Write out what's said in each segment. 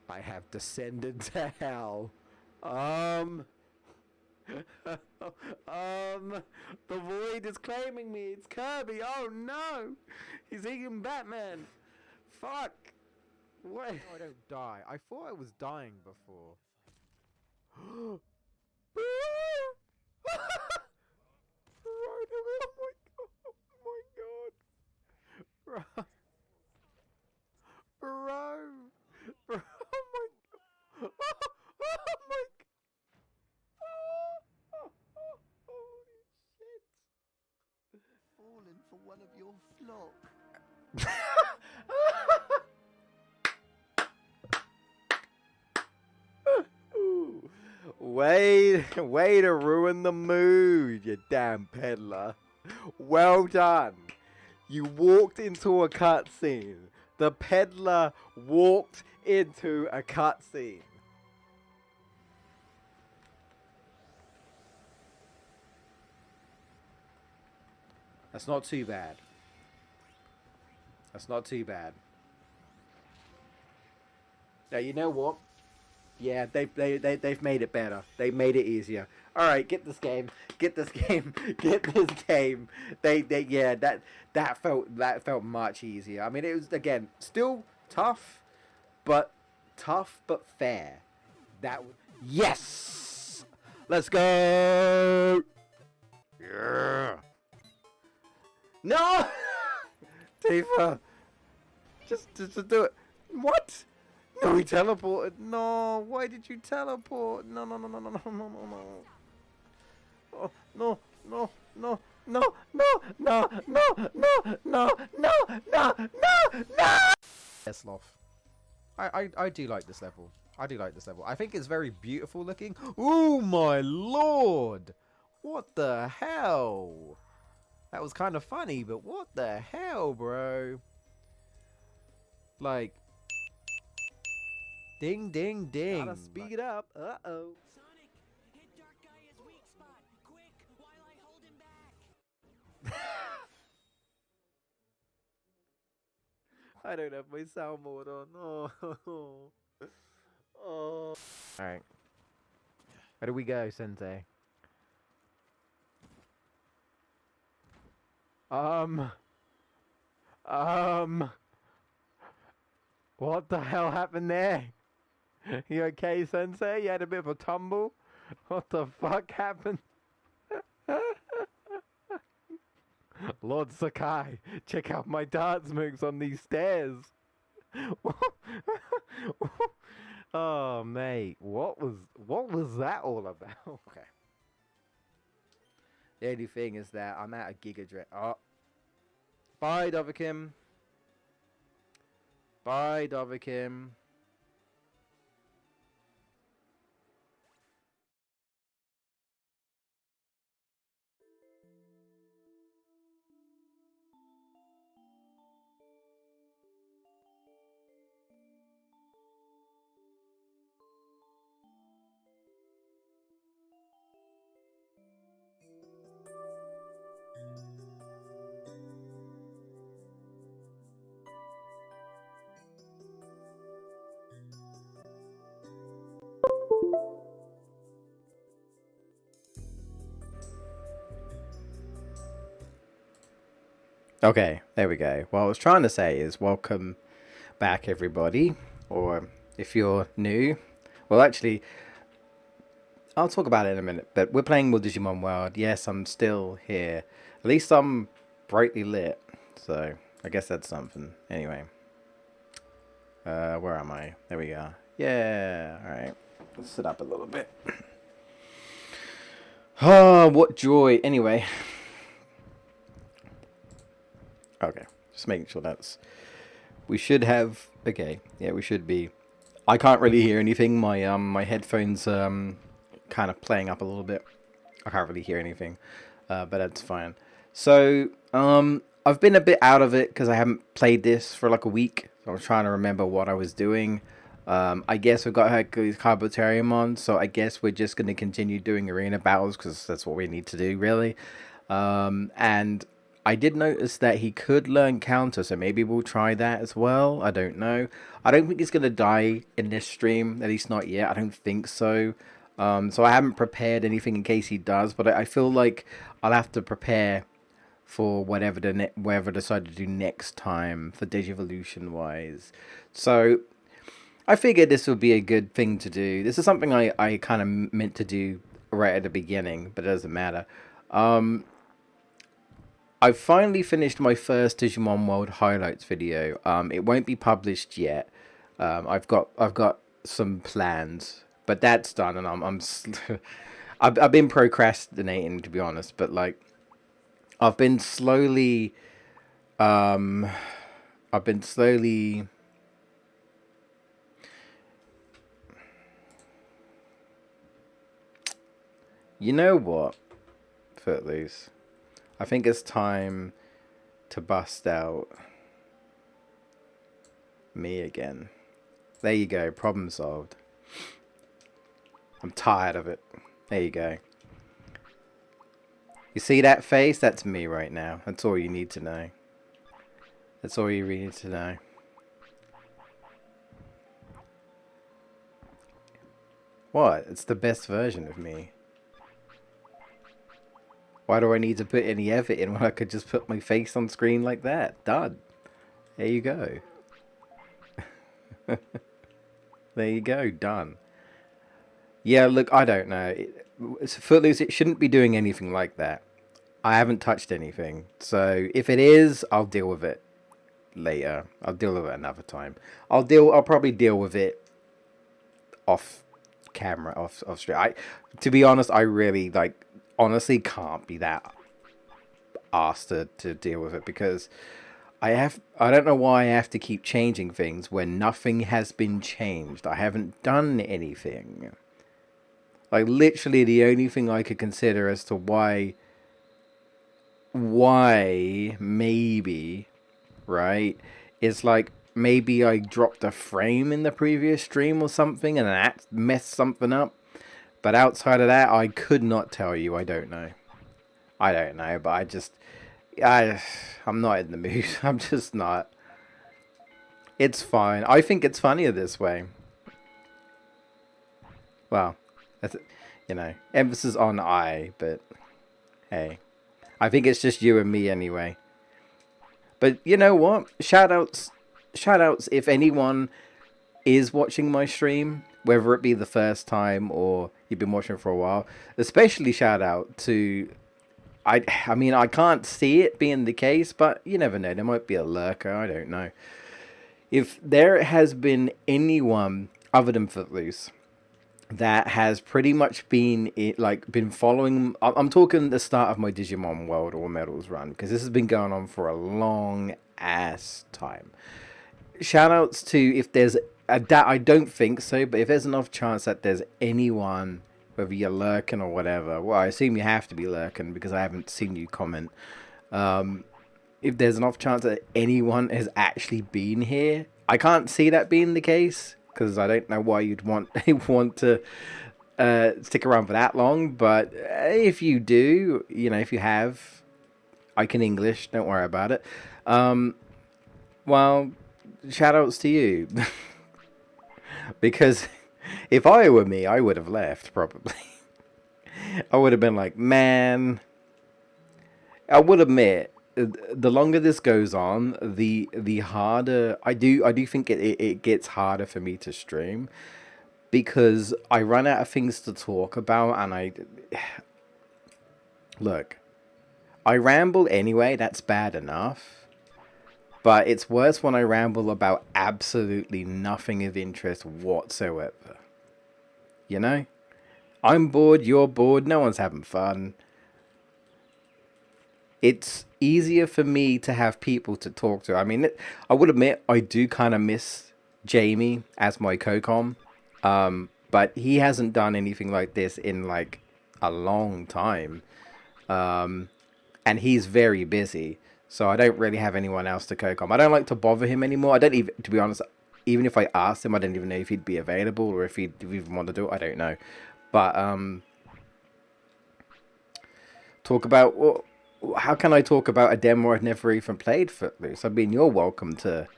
I have descended to hell. Um, the void is claiming me. It's Kirby. Oh no, he's eating Batman. Fuck. What? No, I don't die. I thought I was dying before. Bro, bro, bro, oh my god, oh my god, holy shit. Fallen for one of your flock. Way to ruin the mood, you damn peddler. Well done. You walked into a cutscene. The peddler walked into a cutscene. That's not too bad. That's not too bad. Now, you know what? Yeah, they've made it better. They made it easier. All right, get this game. Get this game. Get this game. Yeah, that felt much easier. I mean, it was again still tough but fair. Yes. Let's go. Yeah. No. Tifa, just do it. What? No, he teleported. No, why did you teleport? No, no, no, no, no, no, no, no, no. Oh, no, no, no, no, no, no, no, no, no, no, no, no, no. Yes, Sloth. I do like this level. I do like this level. I think it's very beautiful looking. Oh my lord! What the hell? That was kind of funny, but what the hell, bro? Like, ding, ding, ding. Gotta speed up. Uh-oh. Sonic, hit Dark Gaia's weak spot. Quick, while I hold him back. I don't have my sound mode on. Oh. Oh. Alright. Where do we go, Sensei? What the hell happened there? You okay, Sensei? You had a bit of a tumble? What the fuck happened? Lord Sakai, check out my dance moves on these stairs. Oh, mate, what was that all about? Okay. The only thing is that I'm out of Giga Dread. Oh, bye, Dovakim. Bye, Dovakim. Okay, there we go. What I was trying to say is welcome back, everybody. Or if you're new, well, actually, I'll talk about it in a minute. But we're playing more Digimon World. Yes, I'm still here. At least I'm brightly lit. So I guess that's something. Anyway, where am I? There we go. Yeah. All right. Let's sit up a little bit. Oh, what joy. Anyway. Okay, just making sure that's... We should have... Okay, yeah, we should be... I can't really hear anything. My headphones kind of playing up a little bit. I can't really hear anything, but that's fine. So, I've been a bit out of it because I haven't played this for like a week. So I'm trying to remember what I was doing. I guess we've got Carbotarium on, so I guess we're just going to continue doing arena battles because that's what we need to do, really. And I did notice that he could learn counter, so maybe we'll try that as well. I don't know. I don't think he's gonna die in this stream, at least not yet. I don't think so. So I haven't prepared anything in case he does, but I feel like I'll have to prepare for whatever I decide to do next time for Digivolution wise. So I figured this would be a good thing to do. This is something I kind of meant to do right at the beginning, but it doesn't matter. Um, I finally finished my first Digimon World highlights video. It won't be published yet. I've got some plans, but that's done, and I've been procrastinating, to be honest. But like I've been slowly um I've been slowly you know what, Footloose? I think it's time to bust out me again. There you go, problem solved. I'm tired of it. There you go. You see that face? That's me right now. That's all you need to know. That's all you really need to know. What? It's the best version of me. Why do I need to put any effort in when I could just put my face on screen like that? Done. There you go. There you go. Done. Yeah, look, I don't know. Footloose, it shouldn't be doing anything like that. I haven't touched anything. So if it is, I'll deal with it later. I'll deal with it another time. I'll probably deal with it off camera, off stream. To be honest, I really honestly can't be that asked to deal with it because I don't know why I have to keep changing things when nothing has been changed. I haven't done anything. Like literally the only thing I could consider as to why maybe, right, is like maybe I dropped a frame in the previous stream or something and that messed something up. But outside of that, I could not tell you. I don't know. I don't know, but I'm not in the mood. I'm just not. It's fine. I think it's funnier this way. Well, that's, emphasis on I, but hey. I think it's just you and me anyway. But you know what? Shoutouts if anyone is watching my stream, whether it be the first time or you've been watching for a while. Especially shout out to I mean I can't see it being the case, but you never know. There might be a lurker, I don't know. If there has been anyone other than Footloose that has pretty much been been following. I'm talking the start of my Digimon World All Medals run because this has been going on for a long ass time. Shoutouts to if there's I don't think so, but if there's enough chance that there's anyone, whether you're lurking or whatever, well, I assume you have to be lurking because I haven't seen you comment. If there's enough chance that anyone has actually been here, I can't see that being the case. Because I don't know why you'd want to stick around for that long. But if you do, if you have, I can English. Don't worry about it. Well, shout outs to you. Because if I were me, I would have left probably. I would have been like, man. I would admit, the longer this goes on, the harder I do think it gets harder for me to stream because I run out of things to talk about and look, I ramble anyway, that's bad enough, but it's worse when I ramble about absolutely nothing of interest whatsoever. I'm bored, you're bored, no one's having fun. It's easier for me to have people to talk to. I mean, I would admit I do kind of miss Jamie as my co-com, but he hasn't done anything like this in like a long time, and he's very busy, so I don't really have anyone else to co-com. I don't like to bother him anymore. I don't even, to be honest, even if I asked him, I don't even know if he'd be available or if he'd even want to do it. I don't know, but talk about what. how can I talk about a demo I've never even played Footloose? I mean, you're welcome to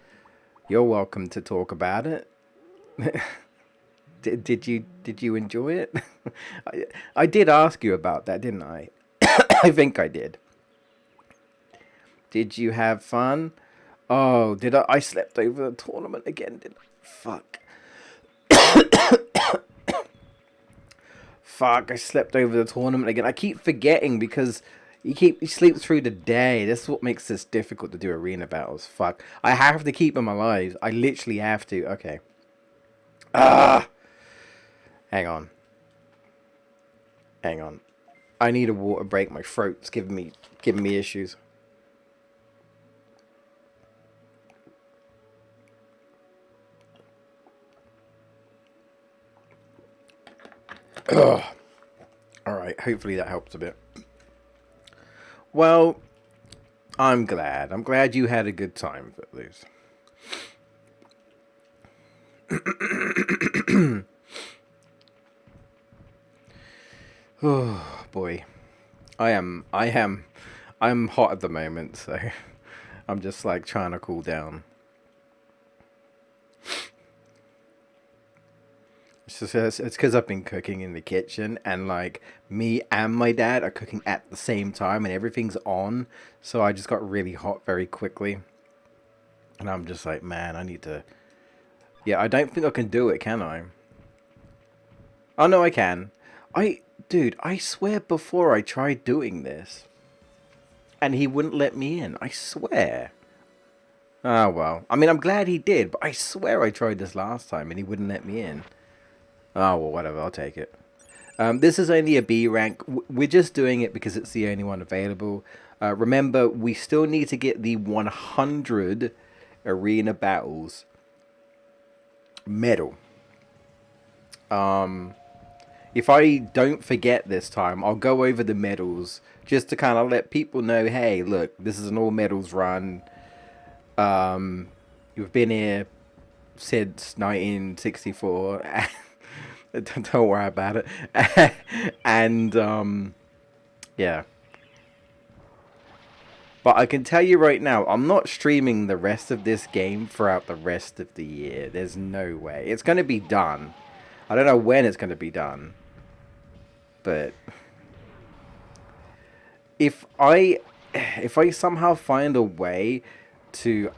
talk about it. Did you enjoy it? I, I did ask you about that, didn't I? I think I did. Did you have fun? Oh, did I? I slept over the tournament again. Did I? Fuck. Fuck, I slept over the tournament again. I keep forgetting because you sleep through the day. That's what makes this difficult to do arena battles. Fuck. I have to keep them alive. I literally have to. Okay. Ah! Hang on. Hang on. I need a water break. My throat's giving me issues. Ugh. Alright, hopefully that helps a bit. Well, I'm glad. I'm glad you had a good time, at least. Oh boy, I'm hot at the moment, so I'm just like trying to cool down. It's because I've been cooking in the kitchen, and like me and my dad are cooking at the same time, and everything's on. So I just got really hot very quickly, and I'm just like, man, I need to. Yeah, I don't think I can do it, can I? Oh no, I can. Dude, I swear before I tried doing this, and he wouldn't let me in. I swear. Oh well. I mean, I'm glad he did, but I swear I tried this last time and he wouldn't let me in. Oh well, whatever. I'll take it. This is only a B rank. We're just doing it because it's the only one available. Remember, we still need to get the 100 arena battles medal. If I don't forget this time, I'll go over the medals just to kind of let people know, hey, look, this is an all medals run. You've been here since 1964. Don't worry about it. And yeah. But I can tell you right now, I'm not streaming the rest of this game throughout the rest of the year. There's no way. It's going to be done. I don't know when it's going to be done. But if I somehow find a way to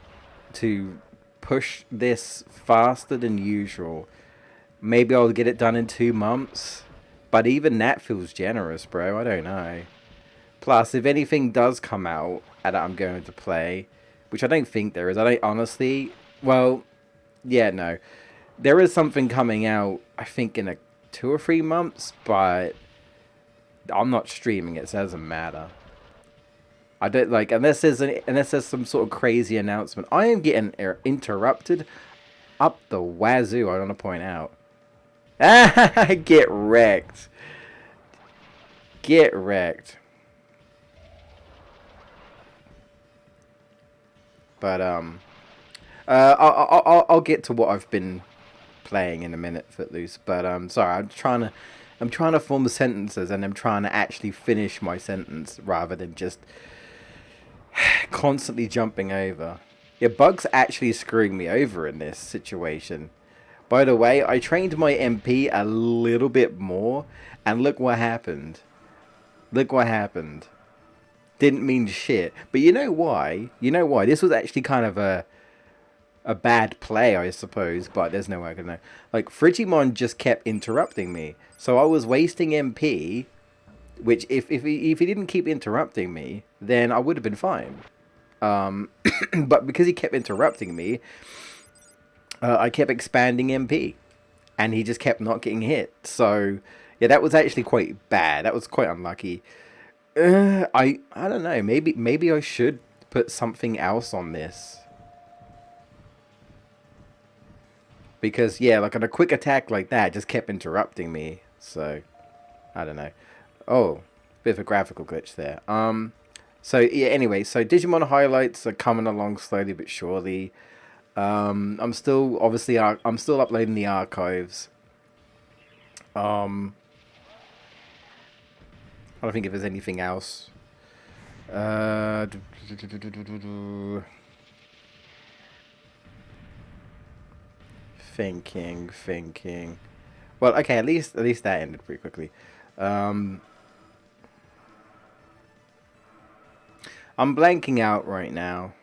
push this faster than usual, maybe I'll get it done in 2 months. But even that feels generous, bro. I don't know. Plus, if anything does come out that I'm going to play, which I don't think there is, I don't honestly. Well, yeah, no, there is something coming out. I think in 2 or 3 months, but I'm not streaming it, so it doesn't matter. I don't like unless there's some sort of crazy announcement. I am getting interrupted up the wazoo. I want to point out. Get wrecked. Get wrecked. But I'll get to what I've been playing in a minute, Footloose. But sorry, I'm trying to form sentences, and I'm trying to actually finish my sentence rather than just constantly jumping over. Yeah, Bug's actually screwing me over in this situation. By the way, I trained my MP a little bit more, and look what happened. Look what happened. Didn't mean shit. But you know why? You know why? This was actually kind of a bad play, I suppose, but there's no way I can know. Like, Frigimon just kept interrupting me. So I was wasting MP, which if he didn't keep interrupting me, then I would have been fine. But because he kept interrupting me, I kept expanding MP, and he just kept not getting hit. So yeah, that was actually quite bad. That was quite unlucky. I don't know. Maybe I should put something else on this, because yeah, like on a quick attack like that, just kept interrupting me. So I don't know. Oh, bit of a graphical glitch there. So yeah. Anyway, so Digimon highlights are coming along slowly but surely. I'm still I'm still uploading the archives. I don't think if there's anything else. Uh, thinking. Well, okay, at least that ended pretty quickly. Um, I'm blanking out right now,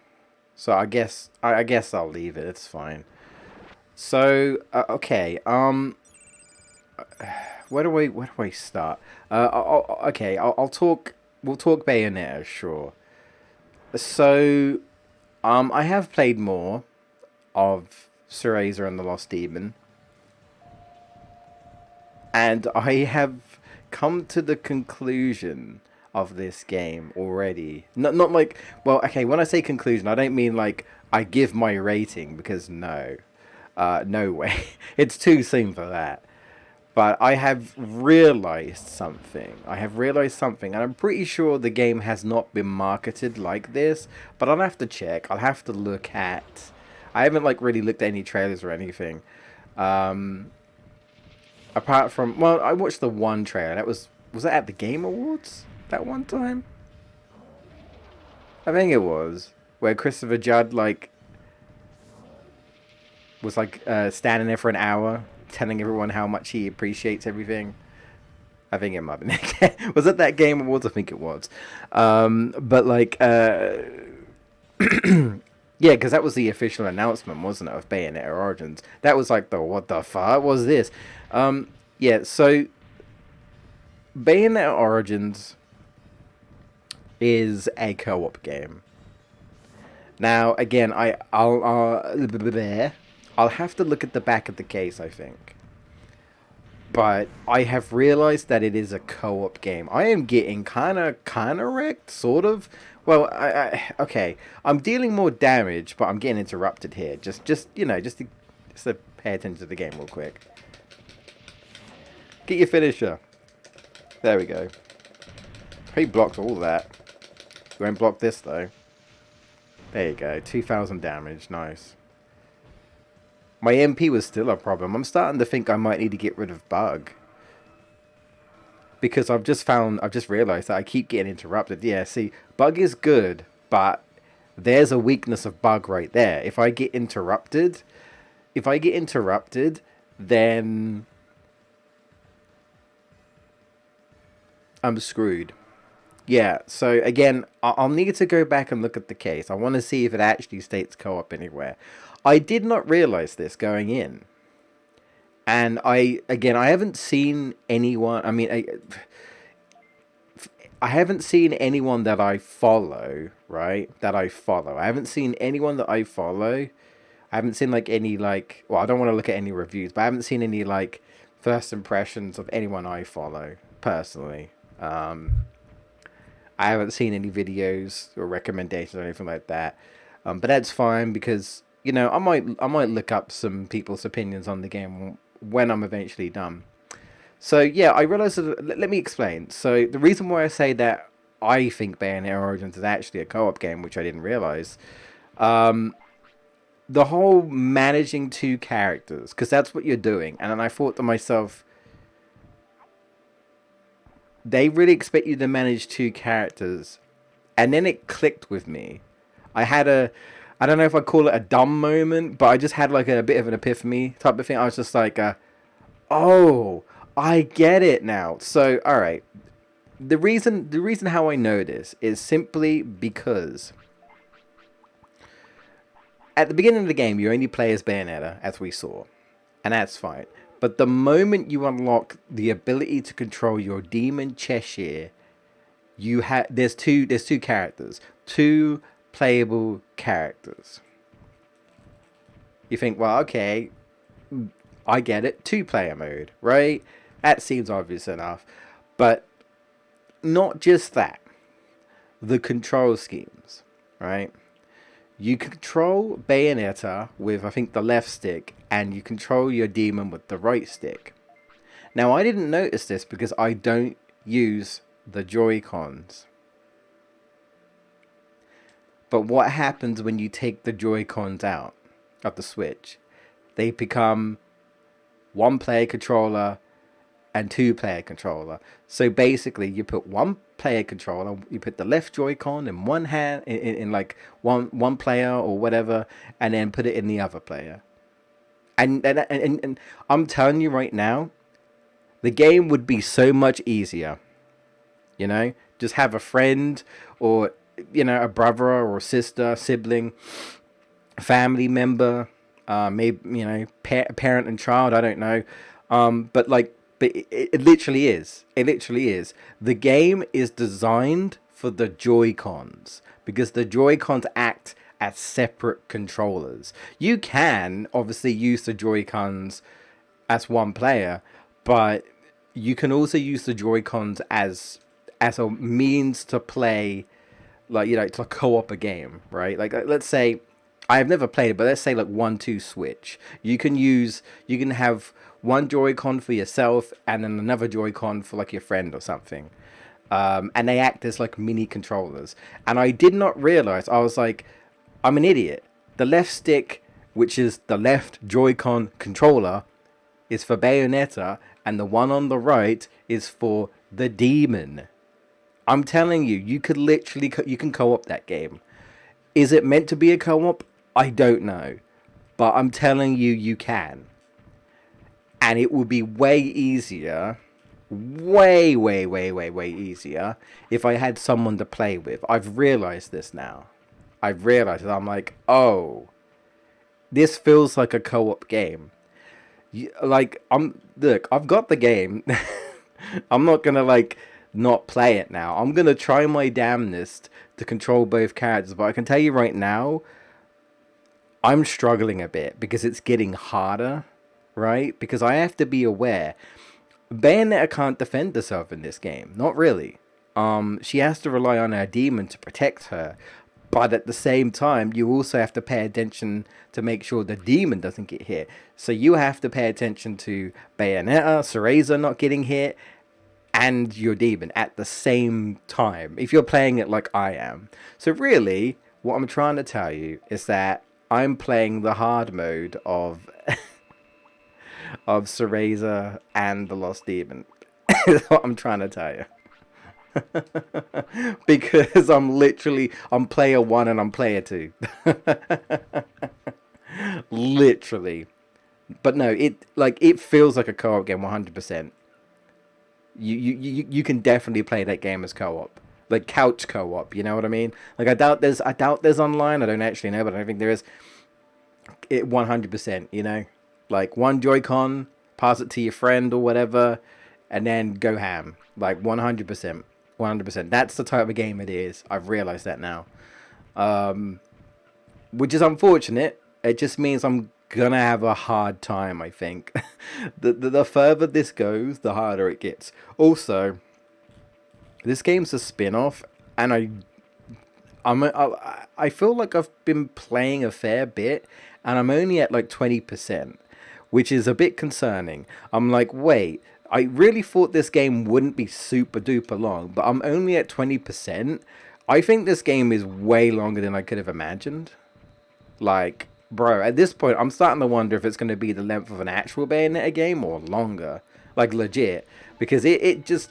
so I guess I'll leave it. It's fine. So okay, where do I start? I'll talk. We'll talk Bayonetta, sure. So I have played more of Cereza and the Lost Demon, and I have come to the conclusion of this game already. Not like, well, okay, when I say conclusion, I don't mean like I give my rating, because no. No way. It's too soon for that. But I have realized something. And I'm pretty sure the game has not been marketed like this, but I'll have to check. I'll have to look at. I haven't like really looked at any trailers or anything. Um, Apart from, well, I watched the one trailer. Was that at the Game Awards that one time? I think it was, where Christopher Judd like was like standing there for an hour telling everyone how much he appreciates everything. I think it might have been. Was it that Game Awards? I think it was. But like, yeah, because that was the official announcement, wasn't it, of Bayonetta Origins? That was like the what the fuck was this? Yeah. So Bayonetta Origins is a co-op game. Now, again, I'll have to look at the back of the case, I think. But I have realized that it is a co-op game. I am getting kind of wrecked, sort of. Well, okay. I'm dealing more damage, but I'm getting interrupted here. Just to pay attention to the game real quick. Get your finisher. There we go. He blocked all that. You won't block this though. There you go. 2,000 damage. Nice. My MP was still a problem. I'm starting to think I might need to get rid of Bug. Because I've just realized that I keep getting interrupted. Yeah, see, Bug is good, but there's a weakness of Bug right there. If I get interrupted, then I'm screwed. Yeah, so again, I'll need to go back and look at the case. I want to see if it actually states co-op anywhere. I did not realize this going in. And I haven't seen anyone, I haven't seen anyone that I follow, right? I haven't seen anyone that I follow. I haven't seen like any like, well, I don't want to look at any reviews, but I haven't seen any like first impressions of anyone I follow personally. I haven't seen any videos or recommendations or anything like that. But that's fine, because I might look up some people's opinions on the game when I'm eventually done. So yeah, I realized that, let me explain. So the reason why I say that I think Bayonetta Origins is actually a co-op game, which I didn't realize, the whole managing two characters, because that's what you're doing. And then I thought to myself, they really expect you to manage two characters. And then it clicked with me. I don't know if I call it a dumb moment, but I just had like a bit of an epiphany type of thing. I was just like, oh, I get it now. So, all right. The reason how I know this is simply because at the beginning of the game, you only play as Bayonetta, as we saw, and that's fine. But the moment you unlock the ability to control your demon Cheshire, there's two characters, two playable characters. You think, well, okay, I get it, two-player mode, right? That seems obvious enough. But not just that, the control schemes, right? You control Bayonetta with, I think, the left stick, and you control your demon with the right stick. Now, I didn't notice this because I don't use the Joy-Cons. But what happens when you take the Joy-Cons out of the Switch? They become one player controller and 2-player controller. So basically, you put 1-player controller, you put the left Joy-Con in one hand, in like one player or whatever, and then put it in the other player. And I'm telling you right now, the game would be so much easier. You know, just have a friend or a brother or a sister, sibling, family member, maybe parent and child. I don't know, but it literally is. It literally is. The game is designed for the Joy Cons because the Joy Cons act as separate controllers. You can obviously use the Joy Cons as one player, but you can also use the Joy Cons as a means to play, like to co-op a game, right? Like let's say I've never played it, but let's say like 1-2 switch. You can have one Joy-Con for yourself and then another Joy-Con for like your friend or something. And they act as like mini controllers. And I did not realize, I was like, I'm an idiot. The left stick, which is the left Joy-Con controller, is for Bayonetta, and the one on the right is for the demon. I'm telling you, you could literally you can co-op that game. Is it meant to be a co-op? I don't know, but I'm telling you, you can, and it would be way easier, way easier if I had someone to play with. I've realized this now. I've realized it. I'm like, oh, this feels like a co-op game. Like look, I've got the game. I'm not gonna like not play it now. I'm gonna try my damnedest to control both characters, but I can tell you right now, I'm struggling a bit because it's getting harder, right? Because I have to be aware. Bayonetta can't defend herself in this game. Not really. She has to rely on her demon to protect her. But at the same time, you also have to pay attention to make sure the demon doesn't get hit. So you have to pay attention to Bayonetta, Cereza not getting hit, and your demon at the same time, if you're playing it like I am. So really, what I'm trying to tell you is that I'm playing the hard mode of of Cereza and the Lost Demon. Is what I'm trying to tell you. Because I'm player 1 and I'm player 2. Literally. But no, it feels like a co-op game 100%. You can definitely play that game as co-op. Like couch co-op, you know what I mean? Like I doubt there's online. I don't actually know, but I don't think there is. It 100%, Like one Joy-Con, pass it to your friend or whatever, and then go ham. Like 100%. 100%. That's the type of game it is. I've realized that now. Which is unfortunate. It just means I'm gonna have a hard time, I think. The further this goes, the harder it gets. Also, this game's a spin-off, and I feel like I've been playing a fair bit, and I'm only at like 20%, which is a bit concerning. I'm like, wait, I really thought this game wouldn't be super duper long, but I'm only at 20%. I think this game is way longer than I could have imagined. Like, bro, at this point, I'm starting to wonder if it's going to be the length of an actual Bayonetta game or longer. Like, legit. Because it just...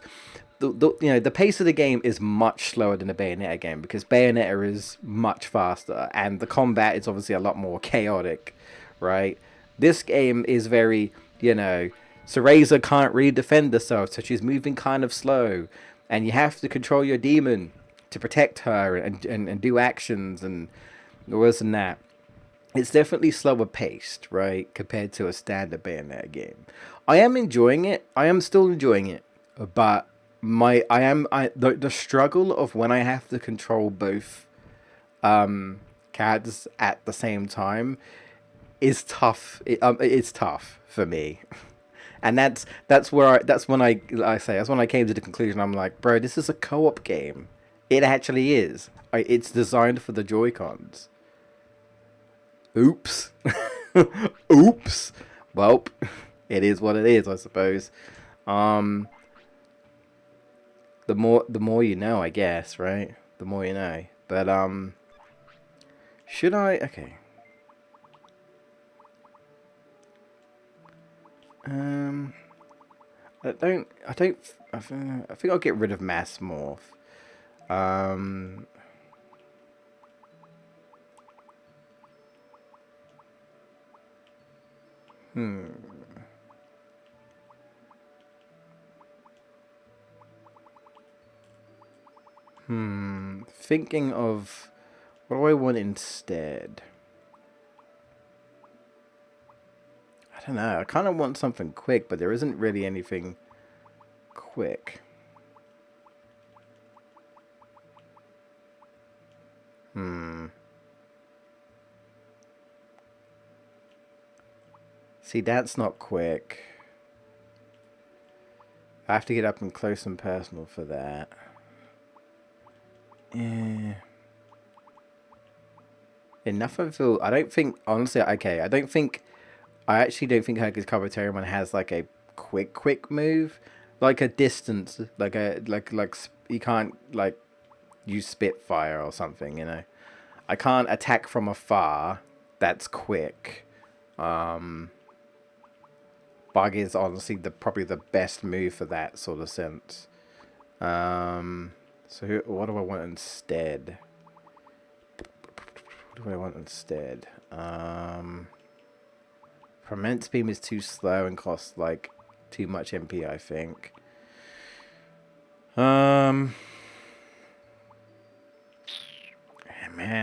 the pace of the game is much slower than a Bayonetta game because Bayonetta is much faster and the combat is obviously a lot more chaotic, right? This game is very, Cereza can't really defend herself, so she's moving kind of slow, and you have to control your demon to protect her and do actions and worse than that. It's definitely slower paced, right, compared to a standard Bayonetta game. I am enjoying it. I am still enjoying it, but the struggle of when I have to control both characters at the same time is tough. It's tough for me, and that's when I came to the conclusion. I'm like, bro, this is a co-op game. It actually is. It's designed for the Joy Cons. Oops. Oops. Well, it is what it is, I suppose. The more you know, I guess, right? The more you know. But should I? Okay. I think I'll get rid of Mass Morph. Um, hmm. Thinking of what do I want instead? I don't know. I kind of want something quick, but there isn't really anything quick. See, that's not quick. I have to get up and close and personal for that. Yeah. Enough of the... I don't think... Honestly, okay. I actually don't think Hercules Carboterium has like a quick move. Like a distance. You can't like use Spitfire or something, you know. I can't attack from afar. That's quick. Bug is honestly probably the best move for that sort of sense. So what do I want instead? What do I want instead? Ferment Beam is too slow and costs like too much MP, I think. Man,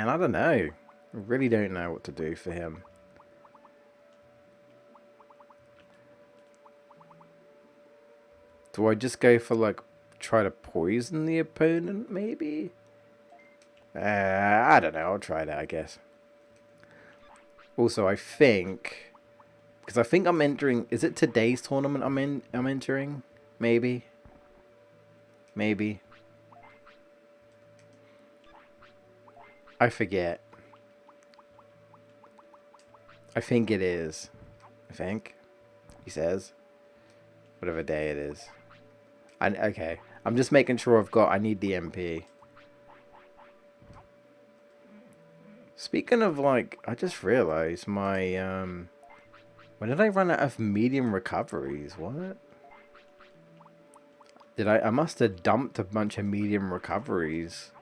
I don't know. I really don't know what to do for him. Do I just go for like try to poison the opponent maybe? I don't know. I'll try that, I guess. Also, I think because I think I'm entering. Is it today's tournament I'm entering? Maybe. I forget. I think it is. I think. He says. Whatever day it is. Okay. I'm just making sure I need the MP. Speaking of like, I just realized my, when did I run out of medium recoveries? What? I must have dumped a bunch of medium recoveries.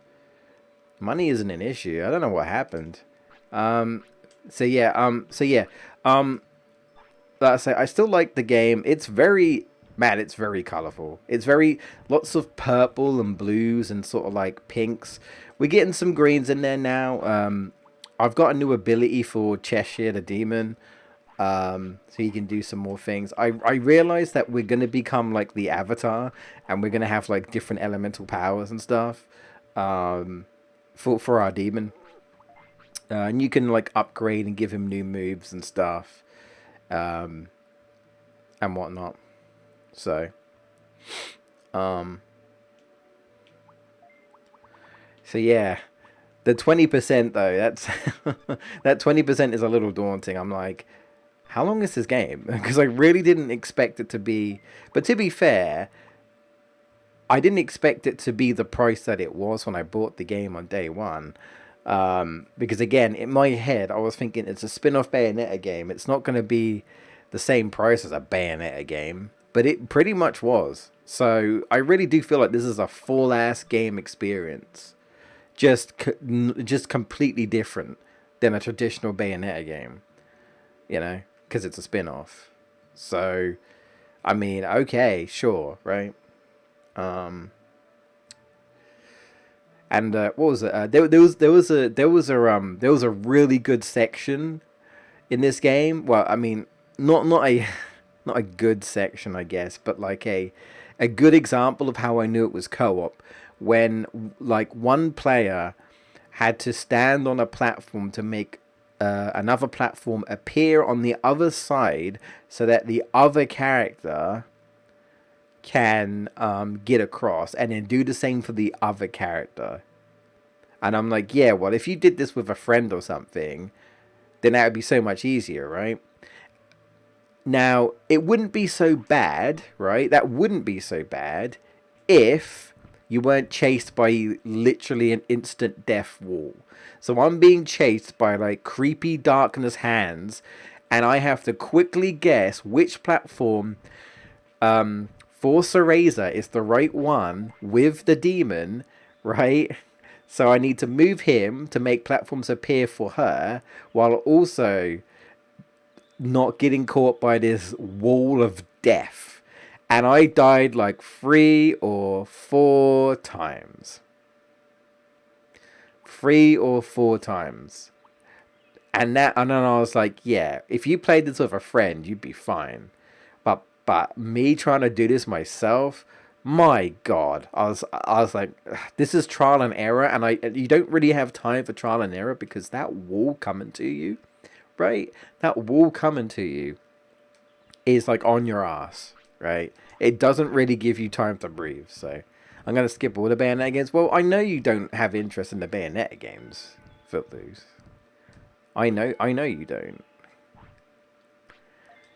Money isn't an issue. I don't know what happened. So yeah, like I say, I still like the game. It's very colorful. It's very lots of purple and blues and sort of like pinks. We're getting some greens in there now. I've got a new ability for Cheshire the Demon. So he can do some more things. I realized that we're gonna become like the Avatar, and we're gonna have like different elemental powers and stuff. For our demon. And you can like upgrade and give him new moves and stuff. And whatnot. So, so yeah, the 20% though, that's that 20% is a little daunting. I'm like, how long is this game? Because I really didn't expect it to be. But to be fair, I didn't expect it to be the price that it was when I bought the game on day one. Because again, in my head, I was thinking it's a spin-off Bayonetta game. It's not going to be the same price as a Bayonetta game, but it pretty much was. So I really do feel like this is a full-ass game experience, just completely different than a traditional Bayonetta game, you know, because it's a spin-off. So, I mean, okay, sure, right? And what was it? There was a really good section in this game. Well, I mean, not a not a good section, I guess, but like a good example of how I knew it was co-op when like one player had to stand on a platform to make another platform appear on the other side so that the other character can get across, and then do the same for the other character. And I'm like, yeah, well, if you did this with a friend or something, then that would be so much easier, right? Now, it wouldn't be so bad, right? That wouldn't be so bad if you weren't chased by literally an instant death wall. So I'm being chased by like creepy darkness hands, and I have to quickly guess which platform for Cereza is the right one with the demon, right? So I need to move him to make platforms appear for her, while also not getting caught by this wall of death. And I died like 3 or 4 times. 3 or 4 times. And then I was like, yeah, if you played this with a friend, you'd be fine. But me trying to do this myself, my God, I was like, this is trial and error, and you don't really have time for trial and error because that wall coming to you, right? That wall coming to you is like on your ass, right? It doesn't really give you time to breathe. So I'm gonna skip all the Bayonetta games. Well, I know you don't have interest in the Bayonetta games, Footloose. I know you don't.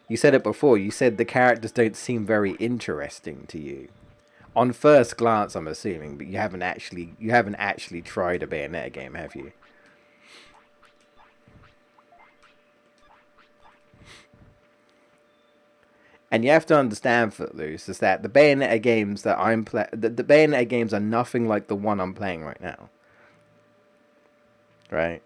You said it before. You said the characters don't seem very interesting to you. On first glance, I'm assuming, but you haven't actually tried a Bayonetta game, have you? And you have to understand, Footloose, is that the Bayonetta games that the Bayonetta games are nothing like the one I'm playing right now. Right?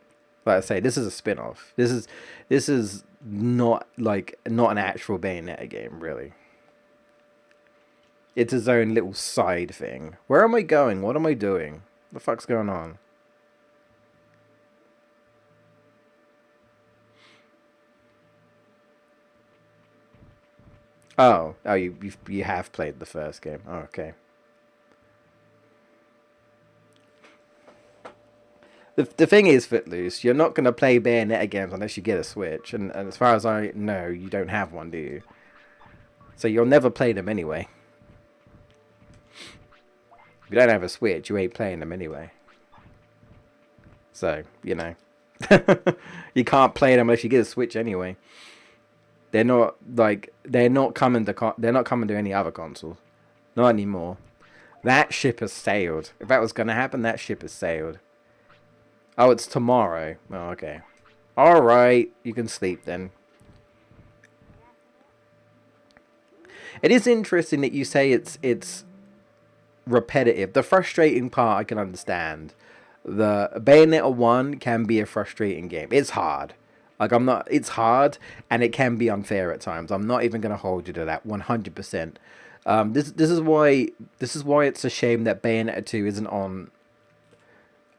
Like I say, this is a spin-off. This is not an actual Bayonetta game, really. It's its own little side thing. Where am I going? What am I doing? What the fuck's going on? Oh, you have played the first game. Oh, okay. The thing is, Footloose, you're not gonna play Bayonetta games unless you get a Switch, and as far as I know, you don't have one, do you? So you'll never play them anyway. If you don't have a Switch, you ain't playing them anyway. So you can't play them unless you get a Switch anyway. They're not coming to any other console, not anymore. That ship has sailed. If that was gonna happen, that ship has sailed. Oh, it's tomorrow. Oh, okay. All right, you can sleep then. It is interesting that you say it's repetitive. The frustrating part I can understand. The Bayonetta 1 can be a frustrating game. It's hard. Like it's hard and it can be unfair at times. I'm not even going to hold you to that 100%. This is why it's a shame that Bayonetta 2 isn't on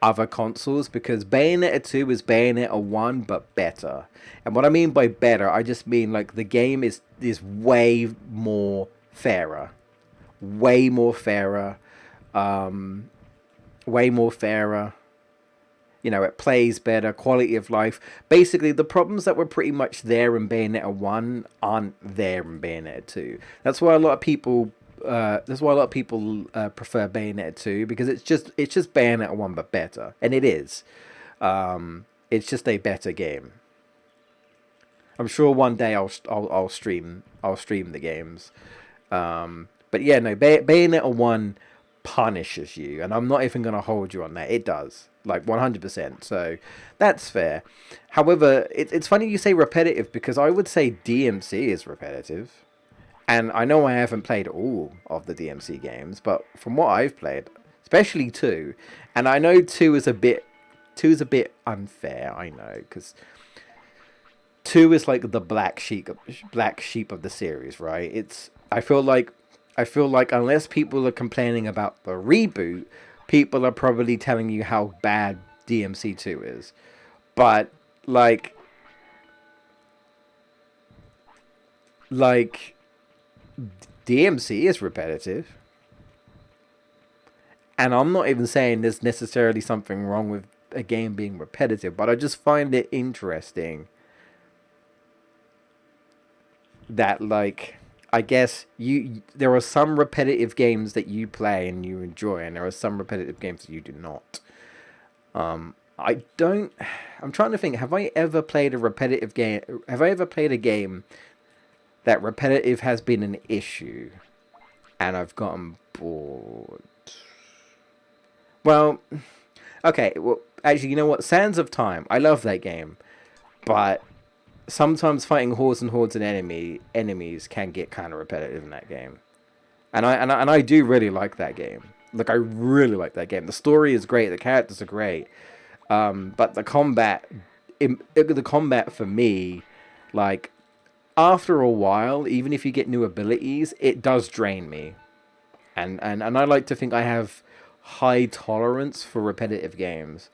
other consoles, because Bayonetta 2 is Bayonetta 1 but better. And what I mean by better, I just mean like the game is way more fairer. Way more fairer. Way more fairer. It plays better, quality of life. Basically, the problems that were pretty much there in Bayonetta 1 aren't there in Bayonetta 2. That's why a lot of people prefer Bayonetta 2, because it's just Bayonetta 1 but better, and it is. It's just a better game. I'm sure one day I'll stream the games. But yeah, no, Bayonetta 1 punishes you, and I'm not even gonna hold you on that. It does, like 100%. So that's fair. However, it's funny you say repetitive, because I would say DMC is repetitive. And I know I haven't played all of the DMC games, but from what I've played, especially 2, and I know 2 is a bit unfair, I know, because 2 is like the black sheep of the series, right? I feel like unless people are complaining about the reboot, people are probably telling you how bad DMC 2 is. But like DMC is repetitive. And I'm not even saying there's necessarily something wrong with a game being repetitive, but I just find it interesting that, like, I guess there are some repetitive games that you play and you enjoy, and there are some repetitive games that you do not. I don't. I'm trying to think. Have I ever played a repetitive game? Have I ever played a game that repetitive has been an issue, and I've gotten bored? Well, okay. Well, actually, you know what? Sands of Time. I love that game, but sometimes fighting hordes and hordes of enemies can get kind of repetitive in that game. And I do really like that game. Like, I really like that game. The story is great. The characters are great. But the combat for me, like, after a while, even if you get new abilities, it does drain me. And I like to think I have high tolerance for repetitive games.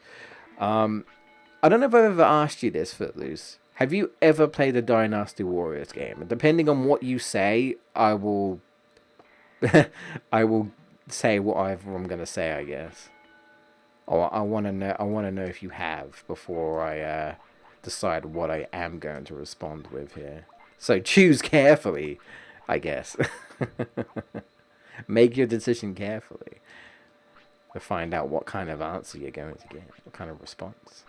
I don't know if I've ever asked you this, Footloose. Have you ever played a Dynasty Warriors game? And depending on what you say, I will I will say whatever I'm gonna say, I guess. Oh, I want to know. I want to know if you have before I decide what I am going to respond with here. So choose carefully, I guess. Make your decision carefully to find out what kind of answer you're going to get, what kind of response.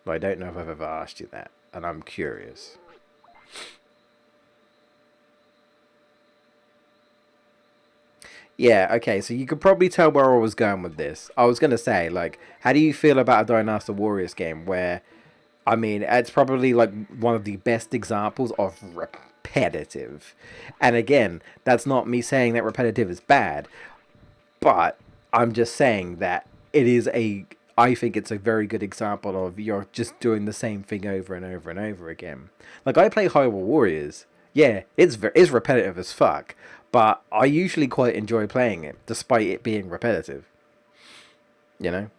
But I don't know if I've ever asked you that, and I'm curious. Yeah, okay, so you could probably tell where I was going with this. I was going to say, like, how do you feel about a Dynasty Warriors game where, I mean, it's probably like one of the best examples of repetitive. And again, that's not me saying that repetitive is bad, but I'm just saying that it is a. I think it's a very good example of you're just doing the same thing over and over and over again. Like, I play Hyrule Warriors. Yeah, it's repetitive as fuck, but I usually quite enjoy playing it, despite it being repetitive. You know.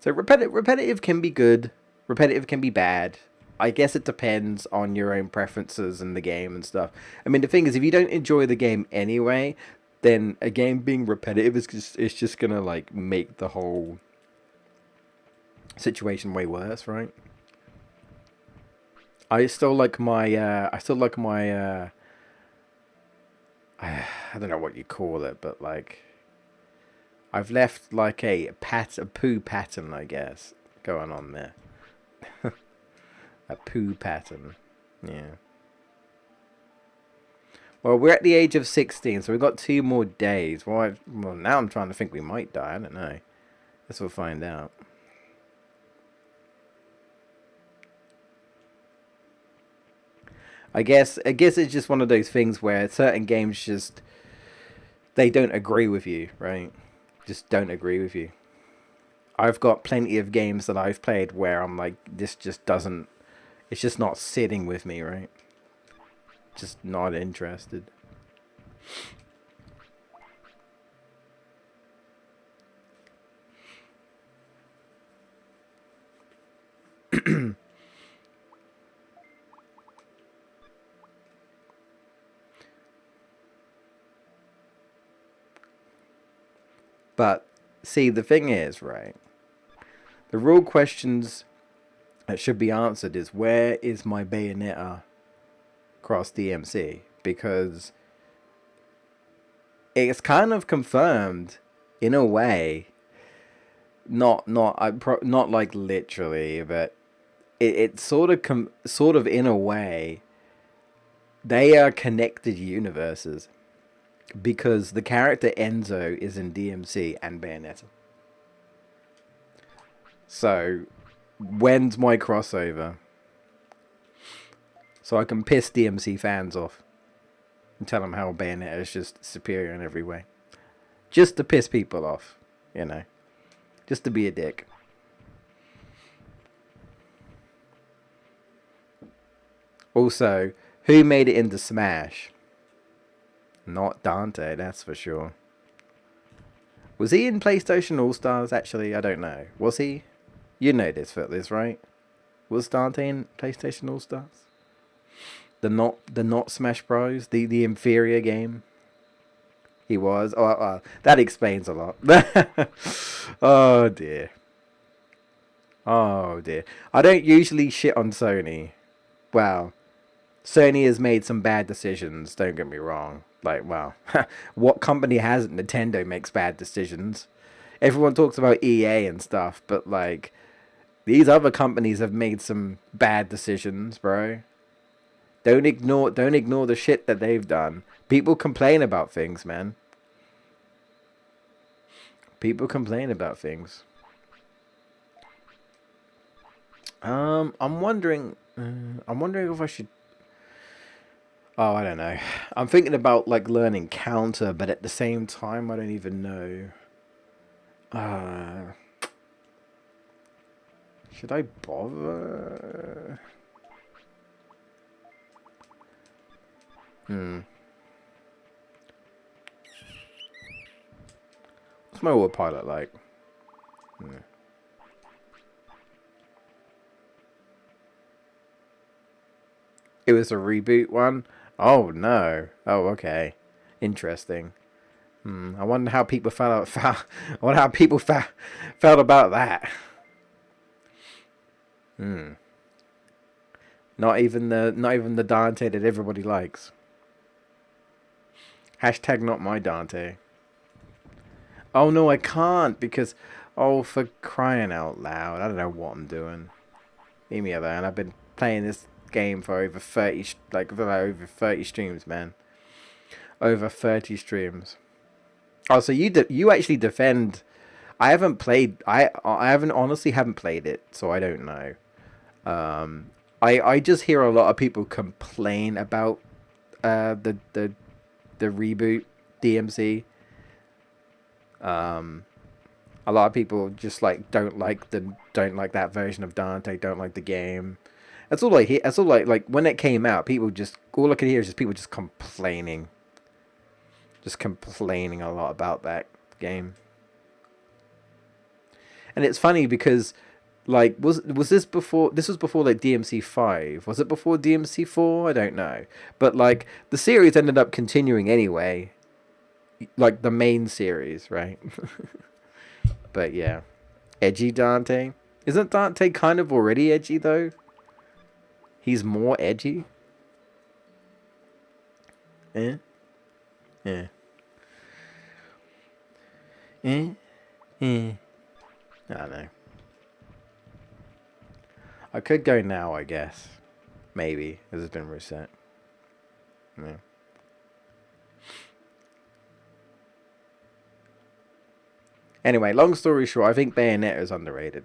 So repetitive can be good, repetitive can be bad. I guess it depends on your own preferences in the game and stuff. I mean, the thing is, if you don't enjoy the game anyway, then a game being repetitive is just gonna like make the whole situation way worse, right? I still like my I don't know what you call it, but like I've left like a poo pattern, I guess, going on there. A poo pattern. Yeah. Well, we're at the age of 16, so we've got 2 more days. Well, now I'm trying to think we might die. I don't know. Guess we'll find out. I guess it's just one of those things where certain games just they don't agree with you, right? Just don't agree with you. I've got plenty of games that I've played where I'm like, this just doesn't. It's just not sitting with me, right? Just not interested. But see, the thing is, right? The real questions that should be answered is where is my Bayonetta cross DMC? Because it's kind of confirmed in a way. Not like literally, but it sort of in a way they are connected universes because the character Enzo is in DMC and Bayonetta. So when's my crossover? So I can piss DMC fans off and tell them how Bayonetta is just superior in every way, just to piss people off, you know, just to be a dick. Also, who made it into Smash? Not Dante, that's for sure. Was he in PlayStation All Stars? Actually, I don't know. Was he? You know this, Footloose, right? Was Dante in PlayStation All Stars? The not Smash Bros. The inferior game. He was. Oh, that explains a lot. Oh dear. Oh dear. I don't usually shit on Sony. Wow. Sony has made some bad decisions, don't get me wrong. Like, wow. What company hasn't? Nintendo makes bad decisions. Everyone talks about EA and stuff, but like these other companies have made some bad decisions, bro. Don't ignore the shit that they've done. People complain about things, man. People complain about things. I'm wondering if I should. Oh, I don't know. I'm thinking about like learning counter, but at the same time, I don't even know. Uh, should I bother? Hmm. What's my autopilot like? Hmm. It was a reboot one. Oh no. Oh, okay. Interesting. I wonder how people I wonder how people felt about that. Not even the Dante that everybody likes. Hashtag not my Dante. Oh no, I can't because for crying out loud, I don't know what I'm doing. Leave me alone. I've been playing this game for over 30 for over 30 streams, man. Over 30 streams. Oh, so you actually defend. I haven't played. I haven't honestly haven't played it, so I don't know. I just hear a lot of people complain about the reboot DMC. A lot of people just like don't like that version of Dante, don't like the game. That's all I hear. That's all like when it came out, people just all I could hear is just people just complaining a lot about that game. And it's funny because like was this before? This was before like DMC 5. Was it before DMC 4? I don't know. But like the series ended up continuing anyway, like the main series, right? But yeah, edgy Dante. Isn't Dante kind of already edgy though? He's more edgy. Eh? Eh? Eh? Eh? I don't know. I could go now, I guess. Maybe, as it's been reset. Yeah. Anyway, long story short, I think Bayonetta is underrated.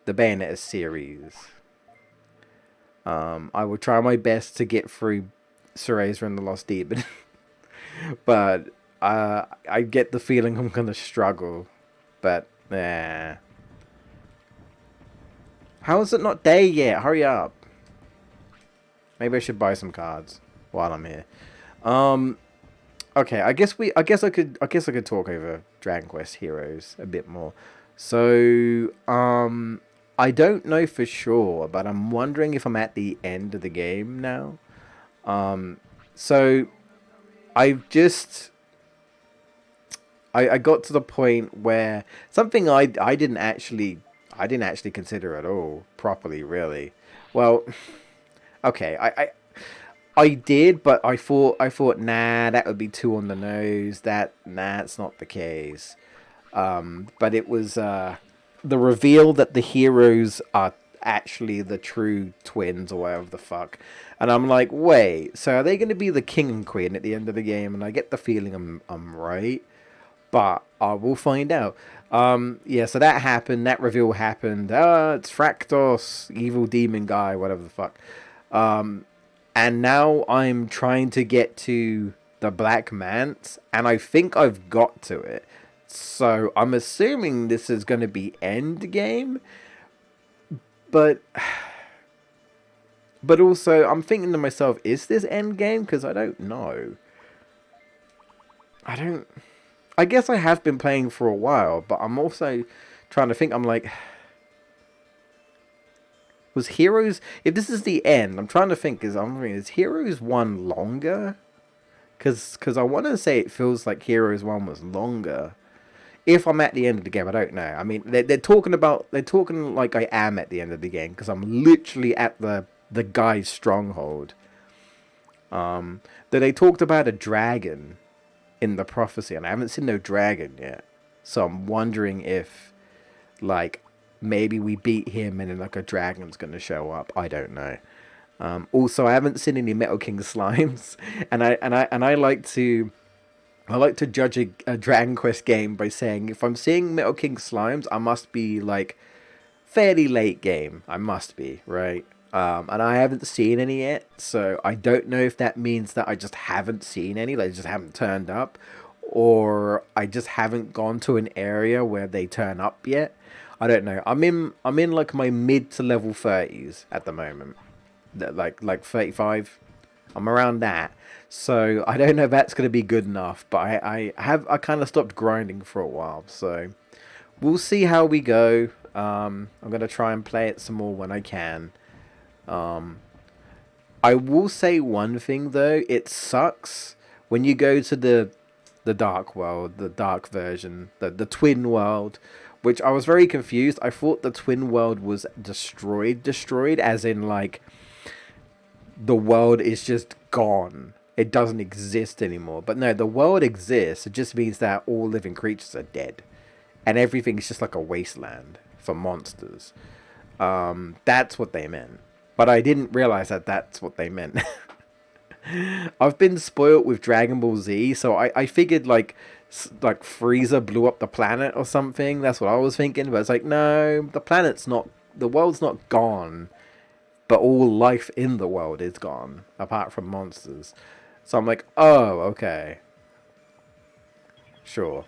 The Bayonetta series. I will try my best to get through Cereza and the Lost Demon. But I get the feeling I'm gonna struggle. But yeah. How is it not day yet? Hurry up. Maybe I should buy some cards while I'm here. Okay, I guess I could talk over Dragon Quest Heroes a bit more. So, I don't know for sure, but I'm wondering if I'm at the end of the game now. So I've just I got to the point where something I didn't actually consider at all properly, really. Well, okay, I did, but I thought nah, that would be too on the nose. It's not the case. But it was the reveal that the heroes are actually the true twins or whatever the fuck. And I'm like, wait, so are they going to be the king and queen at the end of the game? And I get the feeling I'm right, but I will find out. Yeah, so that happened. That reveal happened. It's Fractos, evil demon guy, whatever the fuck. And now I'm trying to get to the Black Mance, and I think I've got to it. So I'm assuming this is going to be end game, but also I'm thinking to myself, is this end game? Because I don't know. I don't. I guess I have been playing for a while, but I'm also trying to think. I'm like, was Heroes? If this is the end, I'm trying to think. Is Heroes 1 longer? Because I want to say it feels like Heroes 1 was longer. If I'm at the end of the game, I don't know. I mean, they're talking like I am at the end of the game because I'm literally at the guy's stronghold. That they talked about a dragon in the prophecy, and I haven't seen no dragon yet. So I'm wondering if, like, maybe we beat him and then like a dragon's gonna show up. I don't know. Also, I haven't seen any Metal King slimes, and I like to judge a Dragon Quest game by saying if I'm seeing Metal King slimes, I must be like fairly late game. I must be right. And I haven't seen any yet, so I don't know if that means that I just haven't seen any, like just haven't turned up, or I just haven't gone to an area where they turn up yet. I don't know. I'm in like my mid to level 30s at the moment. Like 35. I'm around that. So I don't know if that's gonna be good enough, but I kind of stopped grinding for a while, so we'll see how we go. I'm gonna try and play it some more when I can. Um, I will say one thing though, it sucks when you go to the dark world, the dark version, the twin world, which I was very confused. I thought the twin world was destroyed as in like the world is just gone. It doesn't exist anymore. But no, the world exists. It just means that all living creatures are dead. And everything's just like a wasteland for monsters. That's what they meant. But I didn't realize that that's what they meant. I've been spoilt with Dragon Ball Z, so I figured like Frieza blew up the planet or something. That's what I was thinking. But it's like, no, the world's not gone, but all life in the world is gone, apart from monsters. So I'm like, oh, okay. Sure.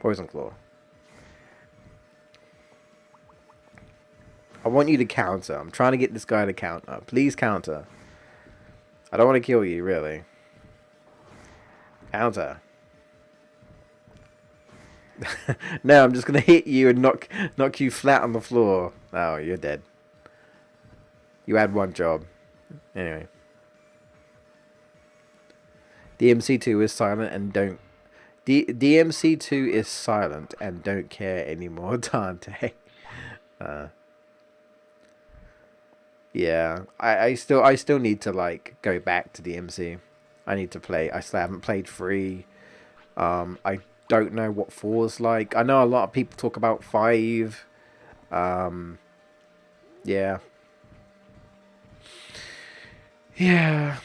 Poison Claw. I want you to counter. I'm trying to get this guy to counter. Please counter. I don't want to kill you, really. Counter. No, I'm just going to hit you and knock you flat on the floor. Oh, you're dead. You had one job. Anyway. DMC2 is silent and don't... DMC2 is silent and don't care anymore, Dante. Yeah, I still need to like go back to DMC. I need to play. I still haven't played 3. I don't know what 4's like. I know a lot of people talk about 5. Yeah. Yeah.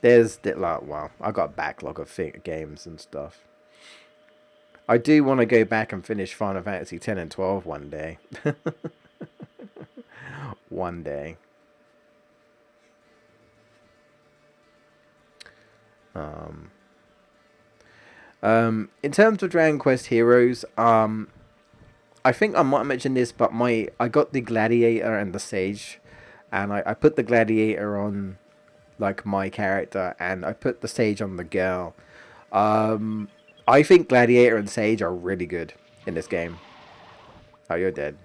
There's like, wow, I got a backlog of games and stuff. I do want to go back and finish Final Fantasy 10 and 12 one day. One day. In terms of Dragon Quest Heroes, I think I might mention this, but I got the Gladiator and the Sage, and I put the Gladiator on like my character, and I put the Sage on the girl. I think Gladiator and Sage are really good in this game. Oh, you're dead.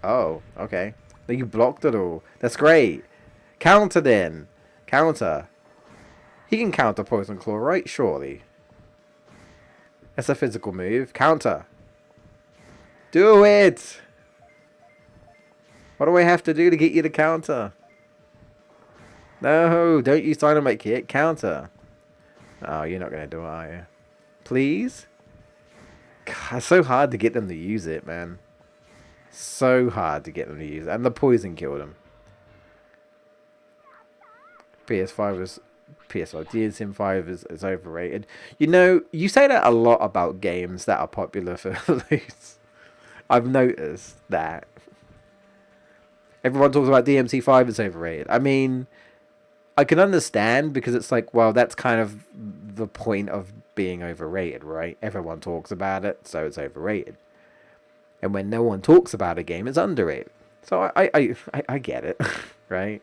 Oh, okay. You blocked it all. That's great. Counter then. Counter. He can counter Poison Claw, right? Surely. That's a physical move. Counter. Do it! What do I have to do to get you to counter? No, don't use Dynamite Kick. Counter. Oh, you're not going to do it, are you? Please? God, it's so hard to get them to use it, man. So hard to get them to use it. And the poison killed him. PS5 DSM5 is overrated. You know, you say that a lot about games that are popular for loot. I've noticed that. Everyone talks about DMC5 is overrated. I mean, I can understand because it's like, well, that's kind of the point of being overrated, right? Everyone talks about it, so it's overrated. And when no one talks about a game, it's underrated. So I get it, right?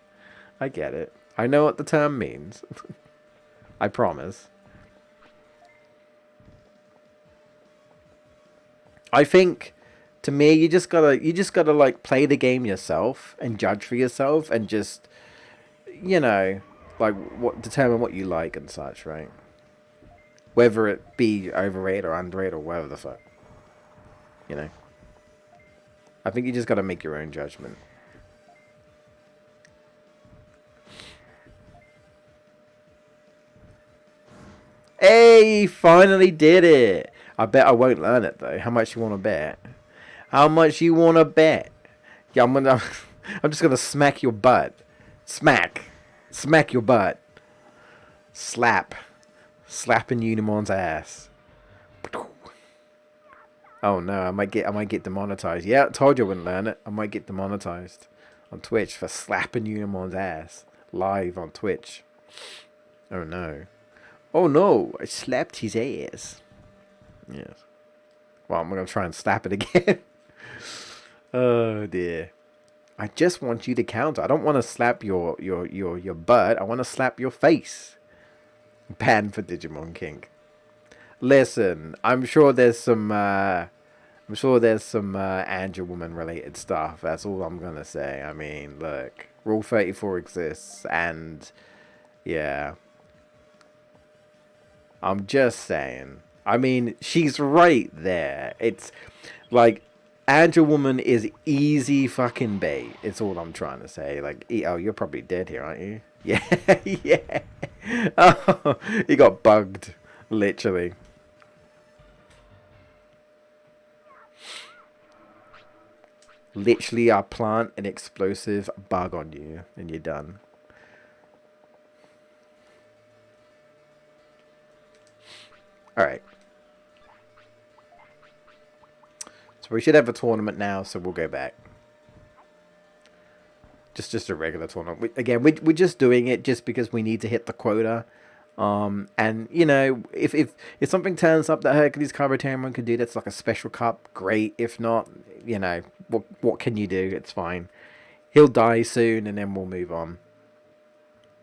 I get it. I know what the term means. I promise. I think, to me, you just gotta like play the game yourself and judge for yourself and just, you know, like determine what you like and such, right? Whether it be overrated or underrated or whatever the fuck, you know. I think you just gotta make your own judgment. Hey, finally did it. I bet I won't learn it though. How much you want to bet? How much you want to bet? Yeah, I'm just gonna smack your butt. Smack your butt. Slapping Unimon's ass. Oh no, I might get demonetized. Yeah, I told you I wouldn't learn it. I might get demonetized on Twitch for slapping Unimon's ass live on Twitch. Oh no. Oh no, I slapped his ass. Yes. Well, I'm gonna try and slap it again. Oh dear. I just want you to counter. I don't want to slap your butt. I want to slap your face. Banned for Digimon King. Listen, I'm sure there's some Angel Woman related stuff. That's all I'm gonna say. I mean, look, Rule 34 exists, and yeah, I'm just saying. I mean, she's right there. It's like Angel Woman is easy fucking bait. It's all I'm trying to say. Like, oh, you're probably dead here, aren't you? Yeah, yeah. Oh, he got bugged, literally. Literally, I plant an explosive bug on you, and you're done. All right. So we should have a tournament now, so we'll go back. Just a regular tournament. We're just doing it just because we need to hit the quota. And you know, if something turns up that Hercules Carbotarimon can do, that's like a special cup, great. If not, you know, what can you do? It's fine. He'll die soon, and then we'll move on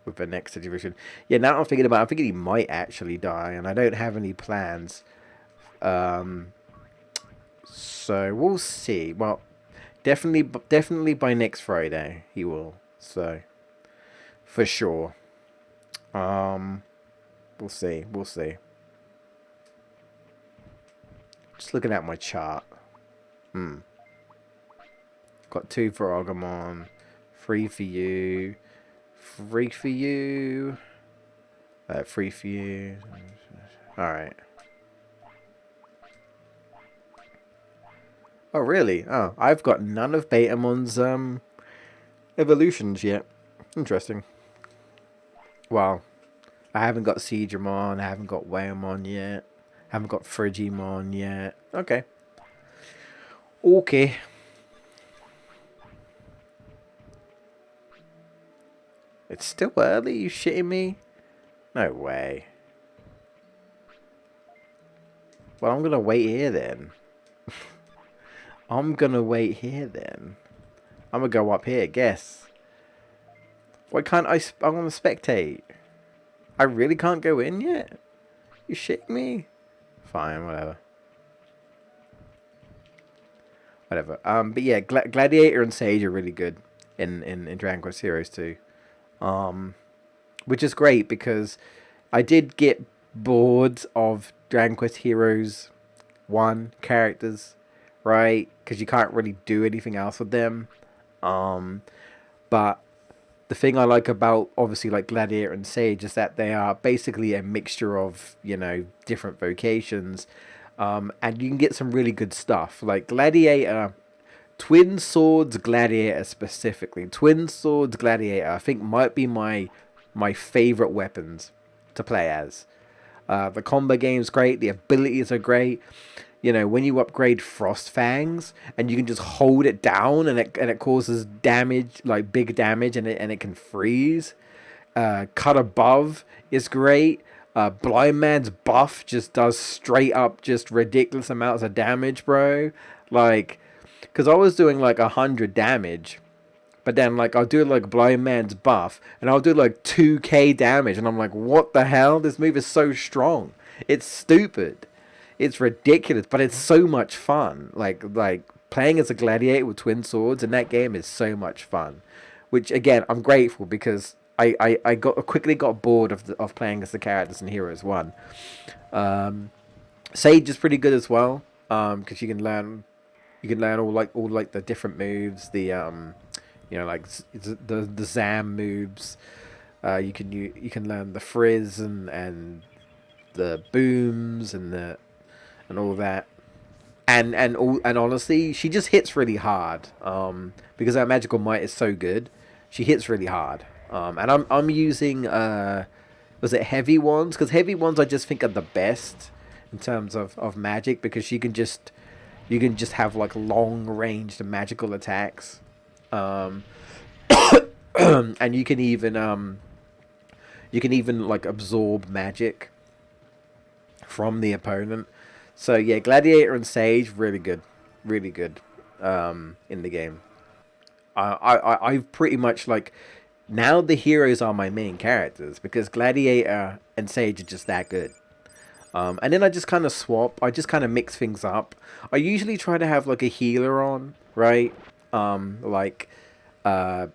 with the next situation. Yeah, now I'm thinking about it, I'm thinking he might actually die, and I don't have any plans. So we'll see. Well, definitely by next Friday he will. So for sure. We'll see. We'll see. Just looking at my chart. Got 2 for Agumon. 3 for you. 3 for you. 3 for you. Alright. Oh, really? Oh, I've got none of Betamon's evolutions yet. Interesting. Well, I haven't got Seedramon, I haven't got Wailmon yet. Haven't got Frigimon yet. Okay. Okay. It's still early? You shitting me? No way. Well, I'm gonna wait here then. I'm gonna wait here then. I'm gonna go up here, guess. Why can't I want to spectate? I really can't go in yet? You shitting me? Fine, whatever. Whatever. But yeah, Gladiator and Sage are really good in Dragon Quest Heroes 2. Which is great because I did get bored of Dragon Quest Heroes 1 characters, right? Because you can't really do anything else with them. But the thing I like about, obviously, like Gladiator and Sage is that they are basically a mixture of, you know, different vocations. And you can get some really good stuff. Like Gladiator, Twin Swords Gladiator specifically. Twin Swords Gladiator, I think, might be my favorite weapons to play as. The combo game's great. The abilities are great. You know, when you upgrade Frost Fangs and you can just hold it down and it causes damage, like big damage, and it can freeze. Cut Above is great. Blind Man's buff just does straight up just ridiculous amounts of damage, bro. Like, because I was doing like 100 damage, but then like I'll do like Blind Man's buff and I'll do like 2k damage, and I'm like, what the hell? This move is so strong. It's stupid. It's ridiculous, but it's so much fun. Like playing as a gladiator with twin swords in that game is so much fun. Which again, I'm grateful because I quickly got bored of playing as the characters in Heroes 1. Sage is pretty good as well, because you can learn all the different moves, the you know, like the Zam moves. You can learn the frizz and the booms and all that. And honestly, she just hits really hard. Because her magical might is so good, she hits really hard. And I'm using was it heavy ones? Because heavy ones I just think are the best in terms of magic, because she can just You can just have like long ranged magical attacks, um, and you can even like absorb magic from the opponent. So yeah, Gladiator and Sage really good in the game. I've pretty much like now the heroes are my main characters because Gladiator and Sage are just that good. And then I just kind of swap. I just kind of mix things up. I usually try to have like a healer on, right? Like uh,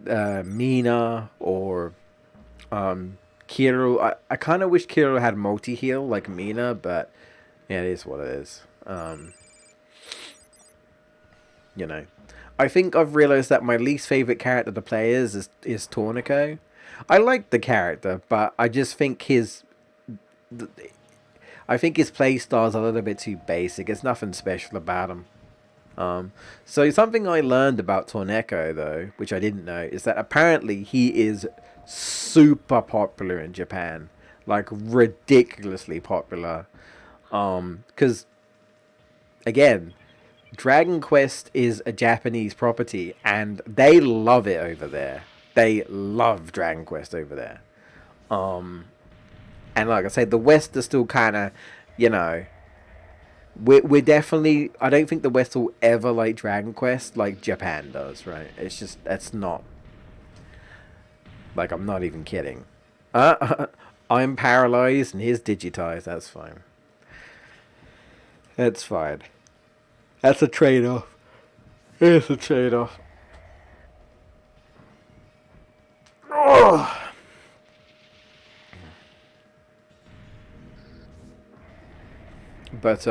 Mina or Kiro. I kind of wish Kiro had multi heal like Mina, but yeah, it is what it is. You know, I think I've realized that my least favorite character to play is Tornico. I like the character, but I just think his play style is a little bit too basic. There's nothing special about him. So something I learned about Torneko though, which I didn't know, is that apparently he is super popular in Japan, like ridiculously popular. Because again, Dragon Quest is a Japanese property, and they love it over there. They love Dragon Quest over there. And like I said, the West is still kind of, you know, we're definitely. I don't think the West will ever like Dragon Quest like Japan does. Right? It's just that's not. Like I'm not even kidding. I'm paralyzed and he's digitized. That's fine. That's fine. That's a trade-off. It's a trade-off. Oh. But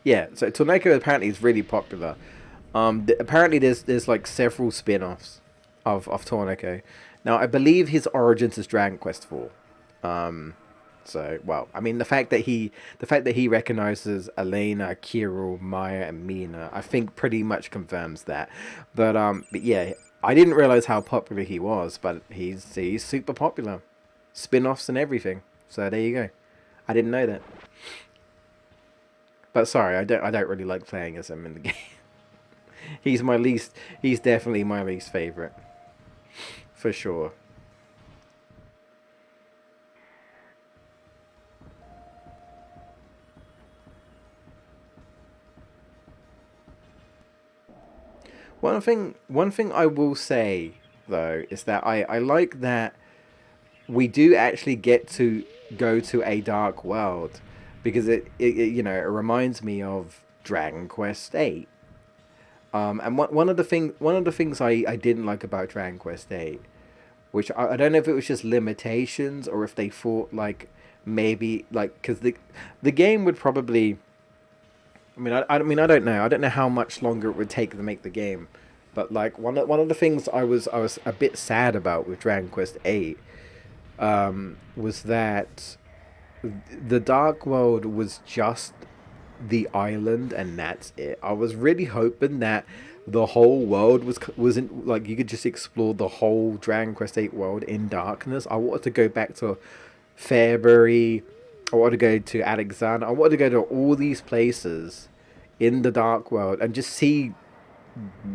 yeah. So Torneko apparently is really popular. Apparently there's like several spin-offs of Torneko. Now I believe his origins is Dragon Quest 4. So well, I mean the fact that he recognizes Elena, Kirill, Maya, and Mina, I think pretty much confirms that. But yeah, I didn't realize how popular he was, but he's super popular, spin-offs and everything. So there you go. I didn't know that. But sorry, I don't really like playing as him in the game. He's definitely my least favorite. For sure. One thing I will say though is that I like that we do actually get to go to a dark world because it reminds me of Dragon Quest 8. And one of the things I didn't like about Dragon Quest 8, which I don't know if it was just limitations or if they thought like maybe like because the game would probably. I don't know. I don't know how much longer it would take to make the game, but like one of the things I was a bit sad about with Dragon Quest 8, was that the Dark World was just the island and that's it. I was really hoping that the whole world wasn't like you could just explore the whole Dragon Quest 8 world in darkness. I wanted to go back to Fairbury. I wanted to go to Alexander. I wanted to go to all these places in the Dark World and just see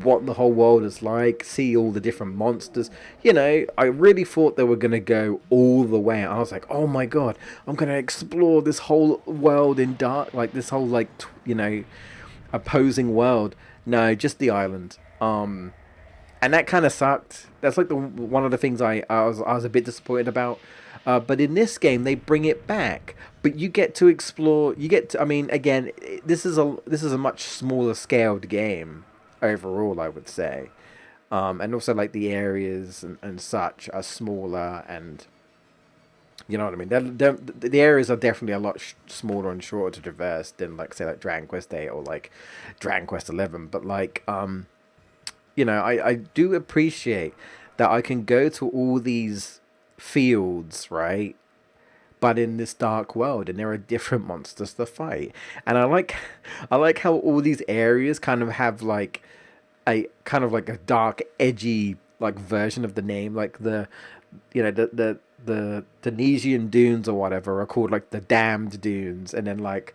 what the whole world is like, see all the different monsters. I really thought they were going to go all the way. I was like, oh my god, I'm going to explore this whole world in dark, like this whole, like, opposing world. No, just the island. And that kind of sucked. That's like one of the things I was a bit disappointed about. But in this game, they bring it back. But you get to explore. I mean, again, this is a much smaller scaled game overall, I would say. And also like the areas and such are smaller, and you know what I mean. The areas are definitely a lot smaller and shorter to traverse than like say like Dragon Quest 8 or like Dragon Quest 11. But like I do appreciate that I can go to all these fields, right? But in this dark world, and there are different monsters to fight. And I like how all these areas kind of have like a dark, edgy like version of the name, like the Tunisian dunes or whatever are called like the Damned Dunes, and then like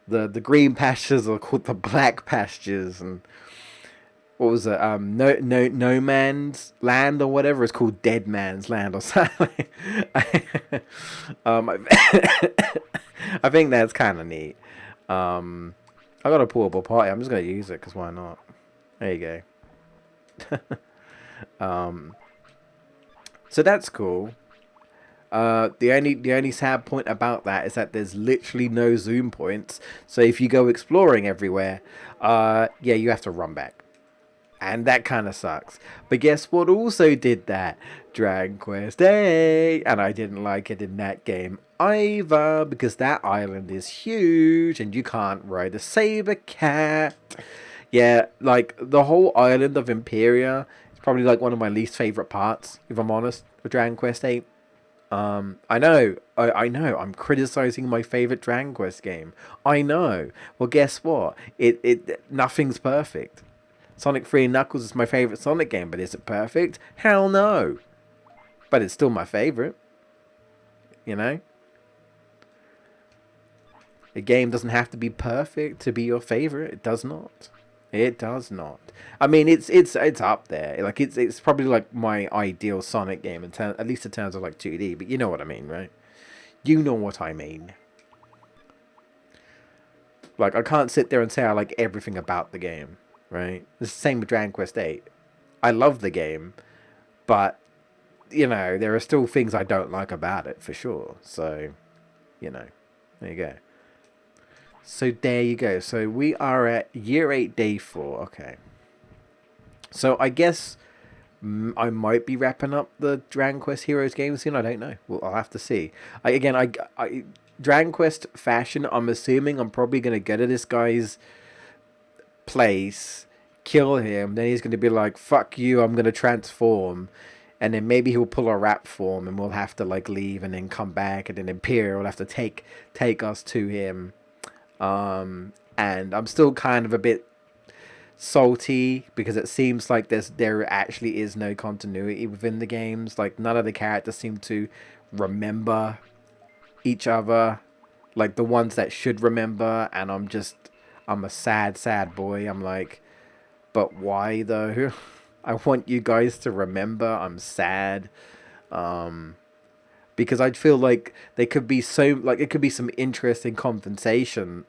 the green pastures are called the black pastures, and what was it? No man's land or whatever. It's called Dead Man's Land or something. I, I think that's kind of neat. I got a portable party. I'm just gonna use it because why not? There you go. So that's cool. The only sad point about that is that there's literally no zoom points. So if you go exploring everywhere, yeah, you have to run back, and that kind of sucks. But guess what? Also did that Dragon Quest 8, and I didn't like it in that game either because that island is huge, and you can't ride a saber cat. Yeah, like the whole island of Imperia is probably like one of my least favorite parts, if I'm honest, with Dragon Quest 8. I know, I'm criticizing my favorite Dragon Quest game. I know. Well, guess what? Nothing's perfect. Sonic 3 and Knuckles is my favorite Sonic game, but is it perfect? Hell no. But it's still my favorite. You know? A game doesn't have to be perfect to be your favorite. It does not. It does not. I mean, it's up there. Like it's probably like my ideal Sonic game at least in terms of like 2D. But you know what I mean, right? You know what I mean. Like I can't sit there and say I like everything about the game, right? It's the same with Dragon Quest 8. I love the game, but you know there are still things I don't like about it for sure. So, you know, there you go. So there you go. So we are at year 8, day 4. Okay. So I guess I might be wrapping up the Dragon Quest Heroes game soon. I don't know. Well, I'll have to see. I Dragon Quest fashion. I'm assuming I'm probably gonna go to this guy's place, kill him. Then he's gonna be like, "Fuck you! I'm gonna transform." And then maybe he'll pull a rap form, and we'll have to like leave and then come back, and then Imperial will have to take us to him. And I'm still kind of a bit salty because it seems like there actually is no continuity within the games. Like none of the characters seem to remember each other, like the ones that should remember. And I'm a sad boy. I'm like, but why though? I want you guys to remember. I'm sad. Because I'd feel like there could be it could be some interesting conversations.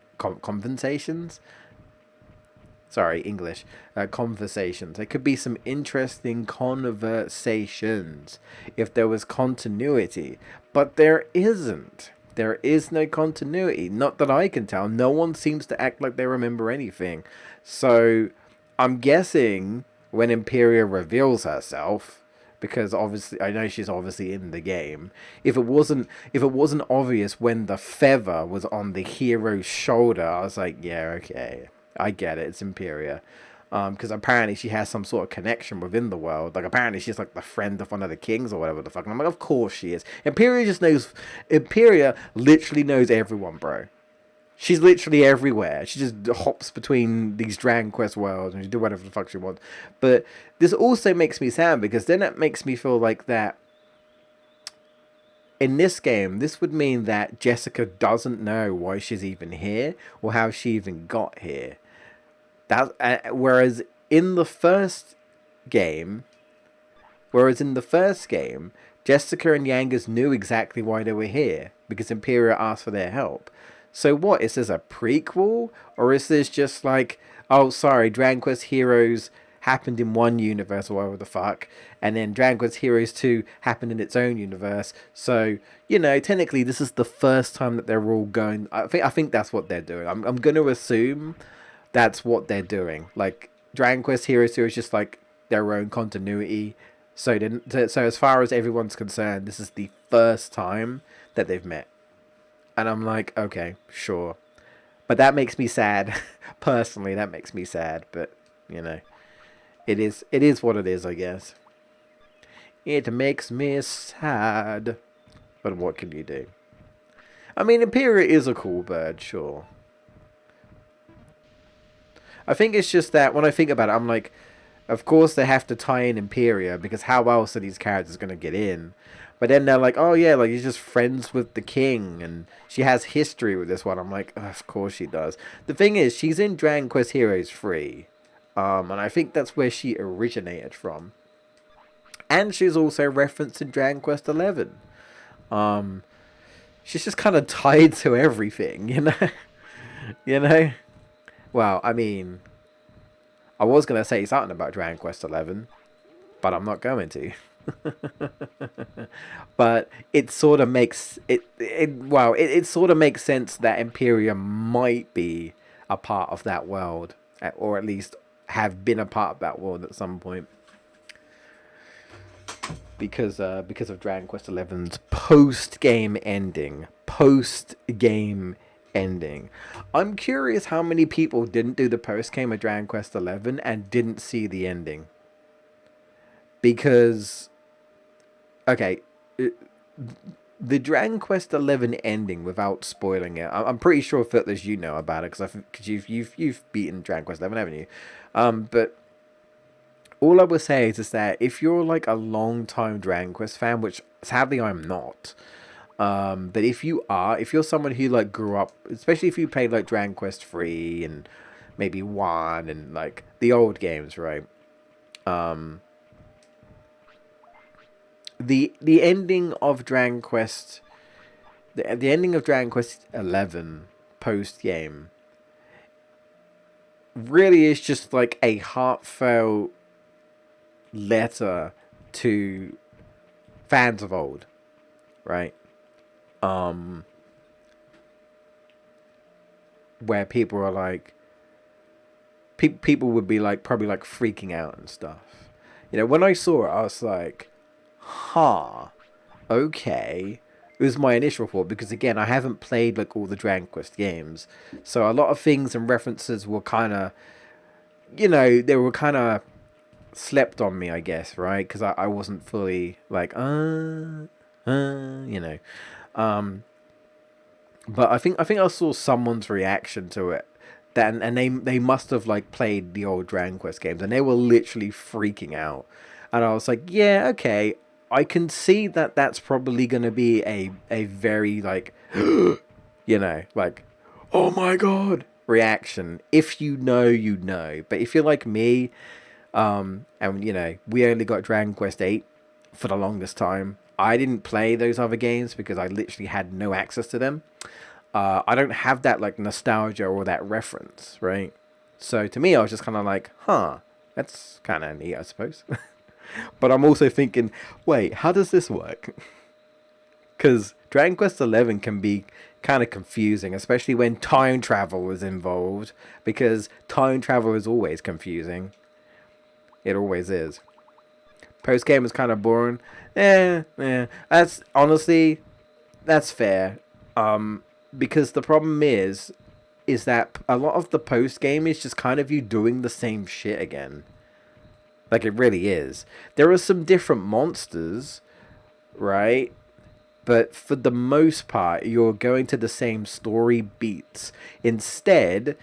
Sorry, English. Conversations. There could be some interesting conversations if there was continuity, but there isn't. There is no continuity. Not that I can tell. No one seems to act like they remember anything. So, I'm guessing when Imperia reveals herself, because obviously I know she's obviously in the game. If it wasn't obvious when the feather was on the hero's shoulder, I was like, yeah, okay, I get it. It's Imperia. Because apparently she has some sort of connection within the world. Like apparently she's like the friend of one of the kings or whatever the fuck. And I'm like, of course she is. Imperia literally knows everyone, bro. She's literally everywhere. She just hops between these Dragon Quest worlds and she do whatever the fuck she wants. But this also makes me sad because then it makes me feel like that in this game, this would mean that Jessica doesn't know why she's even here or how she even got here. Whereas in the first game, Jessica and Yangas knew exactly why they were here because Imperial asked for their help. So what, is this a prequel? Or is this just like, oh, sorry, Dragon Quest Heroes happened in one universe or whatever the fuck, and then Dragon Quest Heroes 2 happened in its own universe. So, you know, technically this is the first time that they're all going. I think that's what they're doing. I'm going to assume that's what they're doing. Like, Dragon Quest Heroes 2 is just like their own continuity. So as far as everyone's concerned, this is the first time that they've met. And I'm like, okay, sure. But that makes me sad. Personally, that makes me sad. But, you know, it is what it is, I guess. It makes me sad. But what can you do? I mean, Imperial is a cool bird, sure. I think it's just that when I think about it, I'm like, of course they have to tie in Imperia because how else are these characters going to get in? But then they're like, oh yeah, like he's just friends with the king, and she has history with this one. I'm like, "Ugh, of course she does. The thing is, she's in Dragon Quest Heroes 3, and I think that's where she originated from. And she's also referenced in Dragon Quest 11. Um, she's just kind of tied to everything, you know, you know. Well, I mean, I was gonna say something about Dragon Quest 11, but I'm not going to. But it sort of makes it sort of makes sense that Imperium might be a part of that world, or at least have been a part of that world at some point, because of Dragon Quest XI's post game ending. I'm curious how many people didn't do the post game of Dragon Quest XI and didn't see the ending, because okay, the Dragon Quest XI ending, without spoiling it, I'm pretty sure Footless you know about it because you've beaten Dragon Quest XI, haven't you? But all I would say is that if you're like a long time Dragon Quest fan, which sadly I'm not, but if you're someone who like grew up, especially if you played like Dragon Quest 3 and maybe 1 and like the old games, right? Um, the ending of Dragon Quest, the ending of Dragon Quest 11 post game really is just like a heartfelt letter to fans of old, right? Um, where people are like, people would be like probably like freaking out and stuff. You know, when I saw it, I was like, huh, okay. It was my initial thought because again, I haven't played like all the Dragon Quest games, so a lot of things and references were kind of, they were kind of slept on me, I guess, right? Because I wasn't fully like, you know. Um, but I think I saw someone's reaction to it. That and they must have like played the old Dragon Quest games and they were literally freaking out. And I was like, yeah, okay, I can see that that's probably gonna be a very like, like, oh my god reaction. If you know, you know. But if you're like me, and we only got Dragon Quest 8 for the longest time. I didn't play those other games because I literally had no access to them. I don't have that like nostalgia or that reference, right? So to me, I was just kind of like, huh, that's kind of neat, I suppose. But I'm also thinking, wait, how does this work? Because Dragon Quest 11 can be kind of confusing, especially when time travel is involved, because time travel is always confusing. It always is. Post game is kind of boring. That's honestly, that's fair. Because the problem is that a lot of the post game is just kind of you doing the same shit again. Like it really is. There are some different monsters, right? But for the most part, you're going to the same story beats. Instead,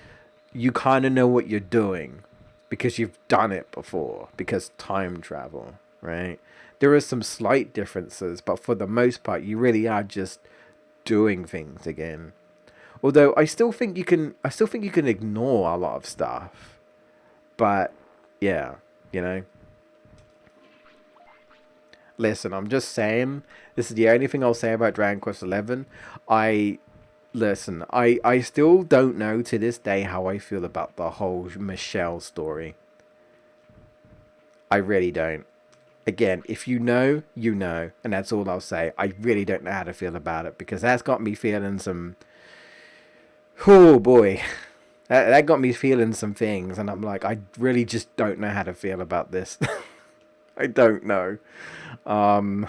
you kind of know what you're doing because you've done it before, because time travel, right? There are some slight differences, but for the most part, you really are just doing things again. Although I still think you can ignore a lot of stuff. But yeah, you know. Listen, I'm just saying, this is the only thing I'll say about Dragon Quest 11. I Listen, I still don't know to this day how I feel about the whole Michelle story. I really don't. Again, if you know, you know, and that's all I'll say. I really don't know how to feel about it because that's got me feeling some. Oh boy, that got me feeling some things, and I'm like, I really just don't know how to feel about this. I don't know. Um,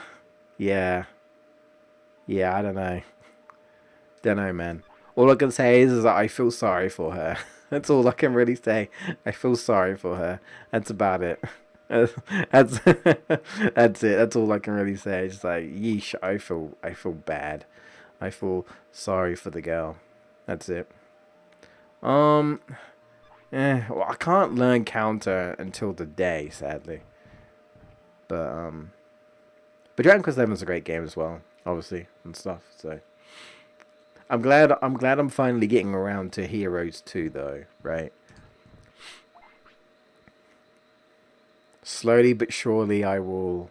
yeah, yeah, I don't know. Don't know, man. All I can say is that I feel sorry for her. That's all I can really say. I feel sorry for her. That's about it. That's that's it. That's all I can really say. It's like, yeesh. I feel bad. I feel sorry for the girl. That's it. Um. Well, I can't learn counter until the day, sadly. But But Dragon Quest Eleven is a great game as well, obviously, and stuff. So I'm glad I'm finally getting around to Heroes 2 though, right? Slowly but surely I will,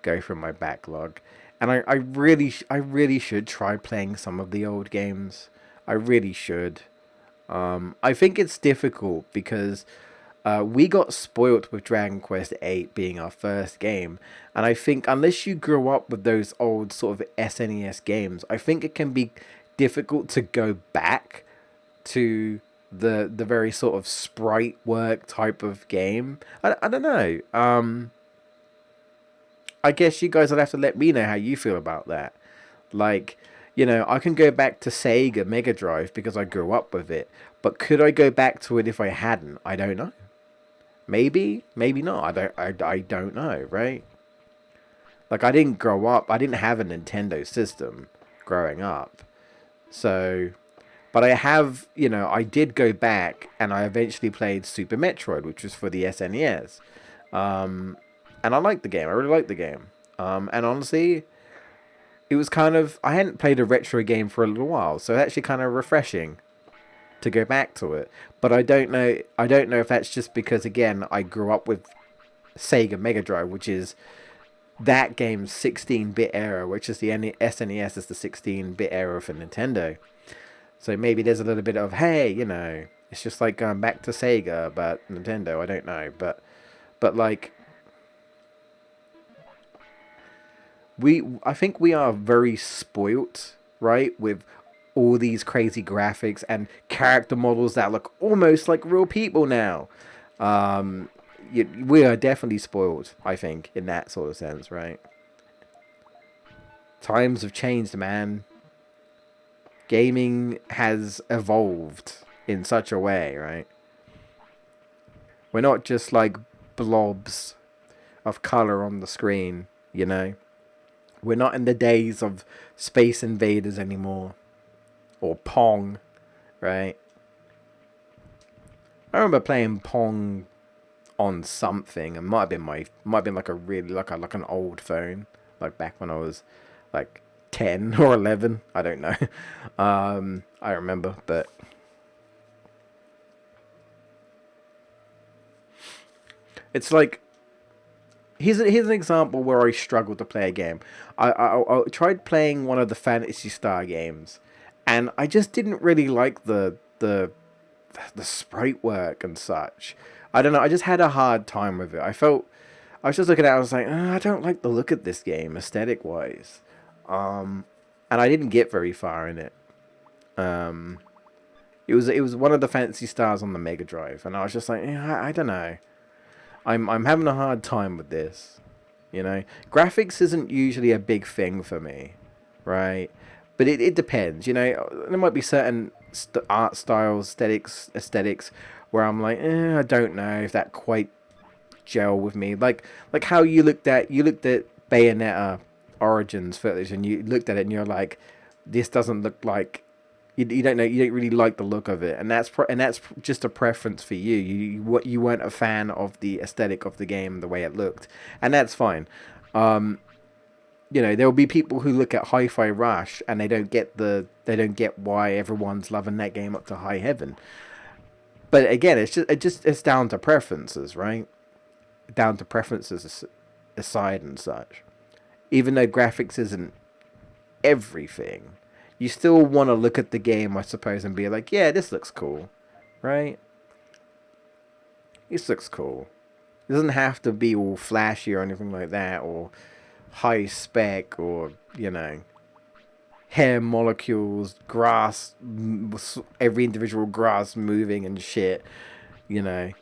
go from my backlog. And I really should try playing some of the old games. I really should. I think it's difficult because we got spoilt with Dragon Quest VIII being our first game, and I think unless you grew up with those old sort of SNES games, I think it can be difficult to go back to the very sort of sprite work type of game. I don't know. I guess you guys would have to let me know how you feel about that. Like, I can go back to Sega Mega Drive because I grew up with it, but could I go back to it if I hadn't? I don't know. Maybe, maybe not. I don't know, right? Like I didn't grow up. I didn't have a Nintendo system growing up. So, but I have, I did go back and I eventually played Super Metroid, which was for the SNES. Um, and I liked the game. I really liked the game. And honestly, it was kind of I hadn't played a retro game for a little while, so actually kind of refreshing to go back to it. But I don't know. I don't know if that's just because again I grew up with Sega Mega Drive, which is that game's 16-bit era, which is the SNES is the 16-bit era for Nintendo. So maybe there's a little bit of hey, it's just like going back to Sega, but Nintendo. I don't know, but like I think we are very spoilt, right, with all these crazy graphics and character models that look almost like real people now. Um, we are definitely spoiled, I think, in that sort of sense, right? Times have changed, man. Gaming has evolved in such a way, right? We're not just like blobs of color on the screen, We're not in the days of Space Invaders anymore. Or Pong, right? I remember playing Pong on something. It might have been like a really like an old phone, like back when I was like 10 or 11. I don't know. I remember, but it's like here's an example where I struggled to play a game. I tried playing one of the Fantasy Star games, and I just didn't really like the sprite work and such. I don't know. I just had a hard time with it. I was just looking at it. I was like, I don't like the look of this game aesthetic wise, and I didn't get very far in it. Um, it was one of the Fantasy Stars on the Mega Drive, and I was just like, I don't know. I'm having a hard time with this. Graphics isn't usually a big thing for me, right? But it depends. There might be certain art styles, aesthetics where I'm like, I don't know if that quite gel with me. Like how you looked at Bayonetta Origins footage and you looked at it and you're like, this doesn't look like you don't know you don't really like the look of it, and that's just a preference for you. You weren't a fan of the aesthetic of the game, the way it looked, and that's fine. There will be people who look at Hi-Fi Rush and they don't get why everyone's loving that game up to high heaven. But again, it's down to preferences, right? Down to preferences aside and such. Even though graphics isn't everything, you still want to look at the game, I suppose, and be like, yeah, this looks cool, right? This looks cool. It doesn't have to be all flashy or anything like that, or high spec, or, hair molecules, grass, every individual grass moving and shit, you know.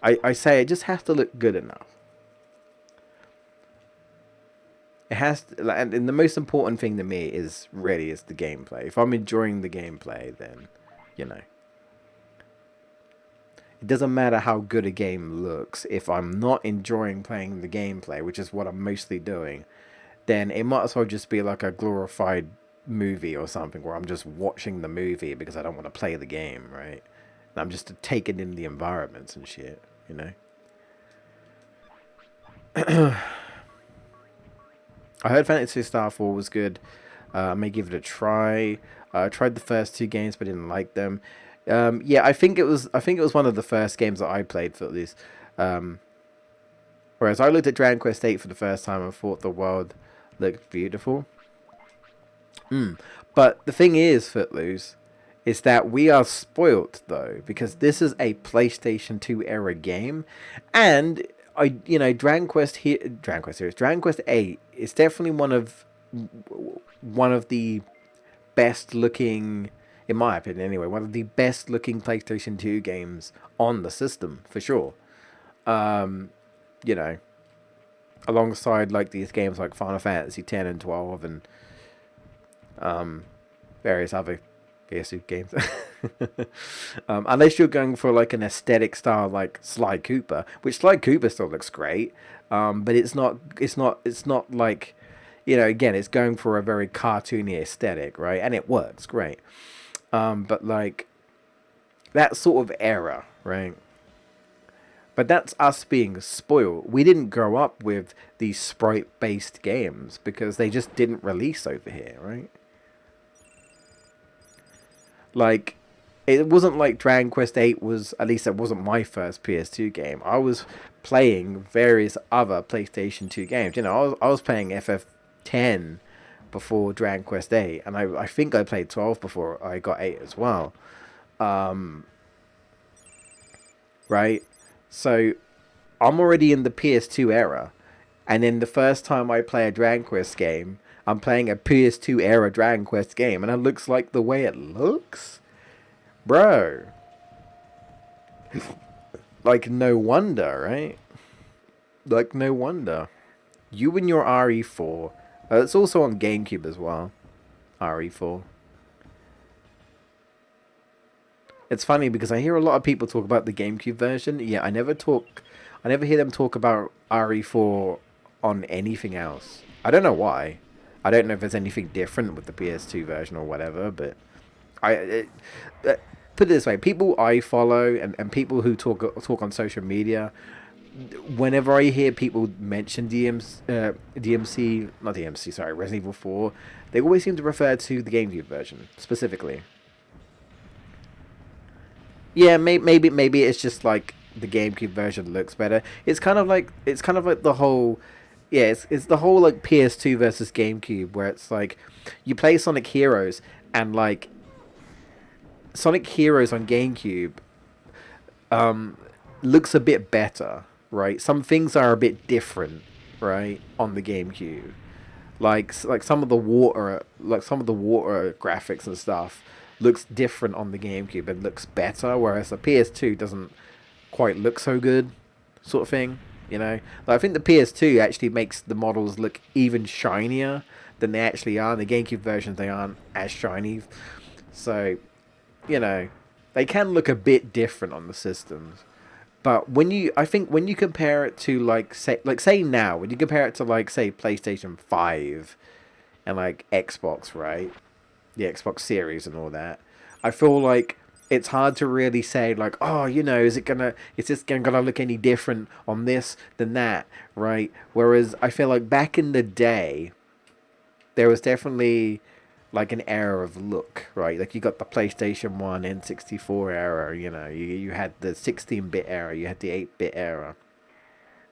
I say it just has to look good enough. It has to, and the most important thing to me is the gameplay. If I'm enjoying the gameplay, then, you know. It doesn't matter how good a game looks. If I'm not enjoying playing the gameplay, which is what I'm mostly doing, then it might as well just be like a glorified movie or something where I'm just watching the movie because I don't want to play the game, right? And I'm just taking in the environments and shit, you know? I heard Fantasy Star 4 was good. I may give it a try. I tried the first two games, but didn't like them. Yeah, I think it was. I think it was one of the first games that I played for these. Um, Whereas I looked at Dragon Quest 8 for the first time and thought the world looked beautiful. But the thing is, Footloose, is that we are spoilt though, because this is a PlayStation 2 era game, and Dragon Quest here, Dragon Quest series, Dragon Quest 8 is definitely one of the best looking, in my opinion anyway, one of the best looking PlayStation 2 games on the system for sure. You know, alongside like these games like Final Fantasy 10 and 12 and various other PS2 games. Unless you're going for like an aesthetic style like Sly Cooper, which Sly Cooper still looks great, but it's not like, again, it's going for a very cartoony aesthetic, right? And it works great. But like that sort of era, right? But that's us being spoiled. We didn't grow up with these sprite-based games because they just didn't release over here, right? Like, it wasn't like Dragon Quest 8 was, at least it wasn't my first PS2 game. I was playing various other PlayStation 2 games. I was playing FF10 before Dragon Quest 8, and I think I played 12 before I got 8 as well. Right? So, I'm already in the PS2 era, and then the first time I play a Dragon Quest game, I'm playing a PS2 era Dragon Quest game, and it looks like the way it looks? Bro. Like, no wonder, right? Like, no wonder. You and your RE4. It's also on GameCube as well. RE4. It's funny because I hear a lot of people talk about the GameCube version. Yeah, I never hear them talk about RE4 on anything else. I don't know why. I don't know if there's anything different with the PS2 version or whatever, but put it this way, people I follow and people who talk on social media, whenever I hear people mention Resident Evil 4, they always seem to refer to the GameCube version specifically. Yeah, maybe it's just like the GameCube version looks better. It's kind of like the whole, yeah, it's the whole like PS2 versus GameCube, where it's like you play Sonic Heroes and like Sonic Heroes on GameCube looks a bit better, right? Some things are a bit different, right, on the GameCube. Like some of the water graphics and stuff looks different on the GameCube and looks better, whereas the PS2 doesn't quite look so good, sort of thing. Like, I think the PS2 actually makes the models look even shinier than they actually are. In the GameCube version, they aren't as shiny, so they can look a bit different on the systems. But when you compare it to when you compare it to like say PlayStation 5 and like Xbox, right? The Xbox Series and all that, I feel like it's hard to really say like, oh, is this gonna look any different on this than that, right? Whereas I feel like back in the day, there was definitely like an era of look, right? Like you got the PlayStation 1 N64 era, you had the 16-bit era, you had the 8-bit era.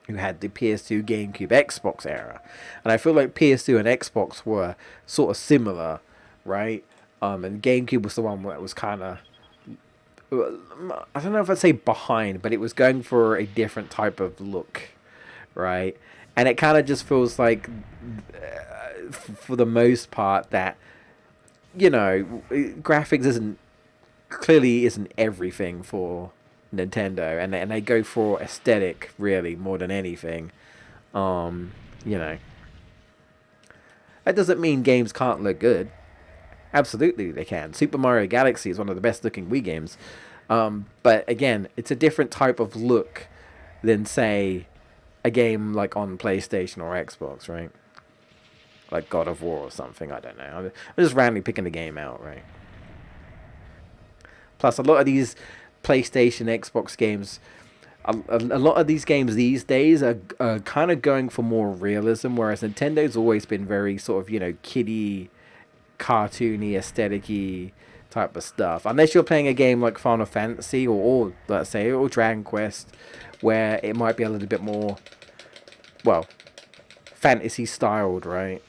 You had the PS2, GameCube, Xbox era. And I feel like PS2 and Xbox were sort of similar, right? And GameCube was the one that was kind of, I don't know if I'd say behind, but it was going for a different type of look, right? And it kind of just feels like, for the most part, that, graphics isn't everything for Nintendo, and they go for aesthetic really more than anything. That doesn't mean games can't look good. Absolutely they can. Super Mario Galaxy is one of the best looking Wii games. But again, it's a different type of look than, say, a game like on PlayStation or Xbox, right? Like God of War or something, I don't know. I'm just randomly picking the game out, right? Plus, a lot of these PlayStation, Xbox games, a lot of these games these days are kind of going for more realism, whereas Nintendo's always been very sort of, kiddie, cartoony, aesthetic-y type of stuff. Unless you're playing a game like Final Fantasy or let's say, or Dragon Quest, where it might be a little bit more, well, fantasy styled, right?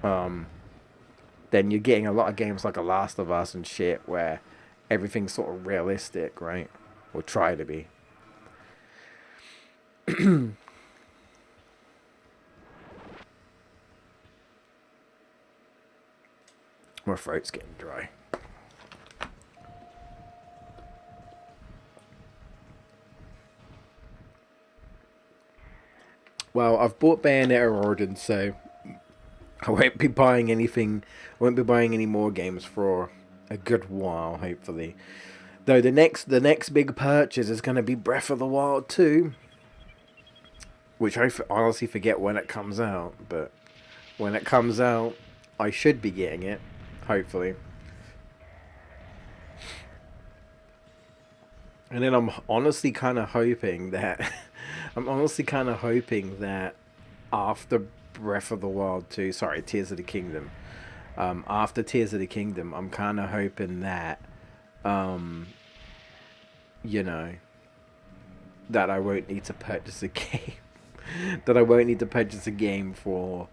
Then you're getting a lot of games like The Last of Us and shit, where everything's sort of realistic, right? Or try to be. My throat's getting dry. Well, I've bought Bayonetta Origins, so I won't be buying anything. I won't be buying any more games for a good while, hopefully. Though the next big purchase is going to be Breath of the Wild 2, which I honestly forget when it comes out, but when it comes out, I should be getting it, hopefully. And then I'm honestly kind of hoping that after Breath of the Wild 2, sorry, Tears of the Kingdom, after Tears of the Kingdom, I'm kind of hoping that, you know, that I won't need to purchase a game, that I won't need to purchase a game for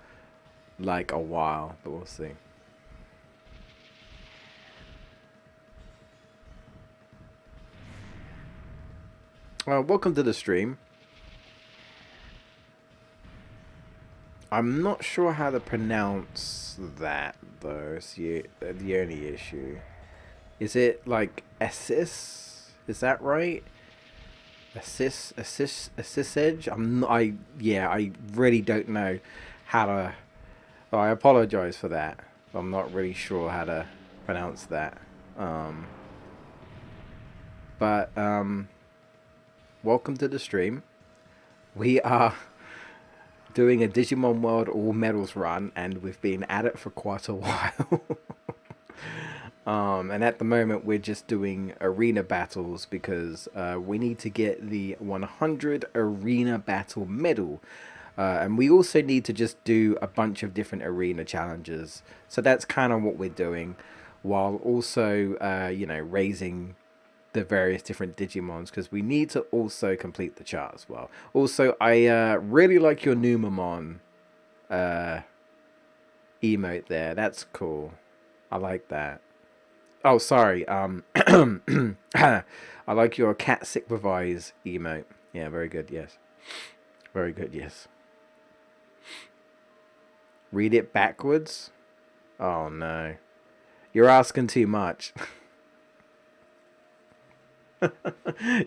like a while, but we'll see. Welcome to the stream. I'm not sure how to pronounce that though. It's the only issue. Is it like Assis? Is that right? Assis Edge? I really don't know how to. Oh, I apologize for that. I'm not really sure how to pronounce that. But welcome to the stream. We are doing a Digimon World All Medals run, and we've been at it for quite a while. And at the moment, we're just doing arena battles because we need to get the 100 arena battle medal. And we also need to just do a bunch of different arena challenges. So that's kind of what we're doing, while also, raising the various different Digimons, because we need to also complete the chart as well. Also, I really like your Numamon emote there. That's cool. I like that. Oh, sorry. I like your cat sick with eyes emote. Yeah, very good. Yes, very good. Yes. Read it backwards. Oh no, you're asking too much.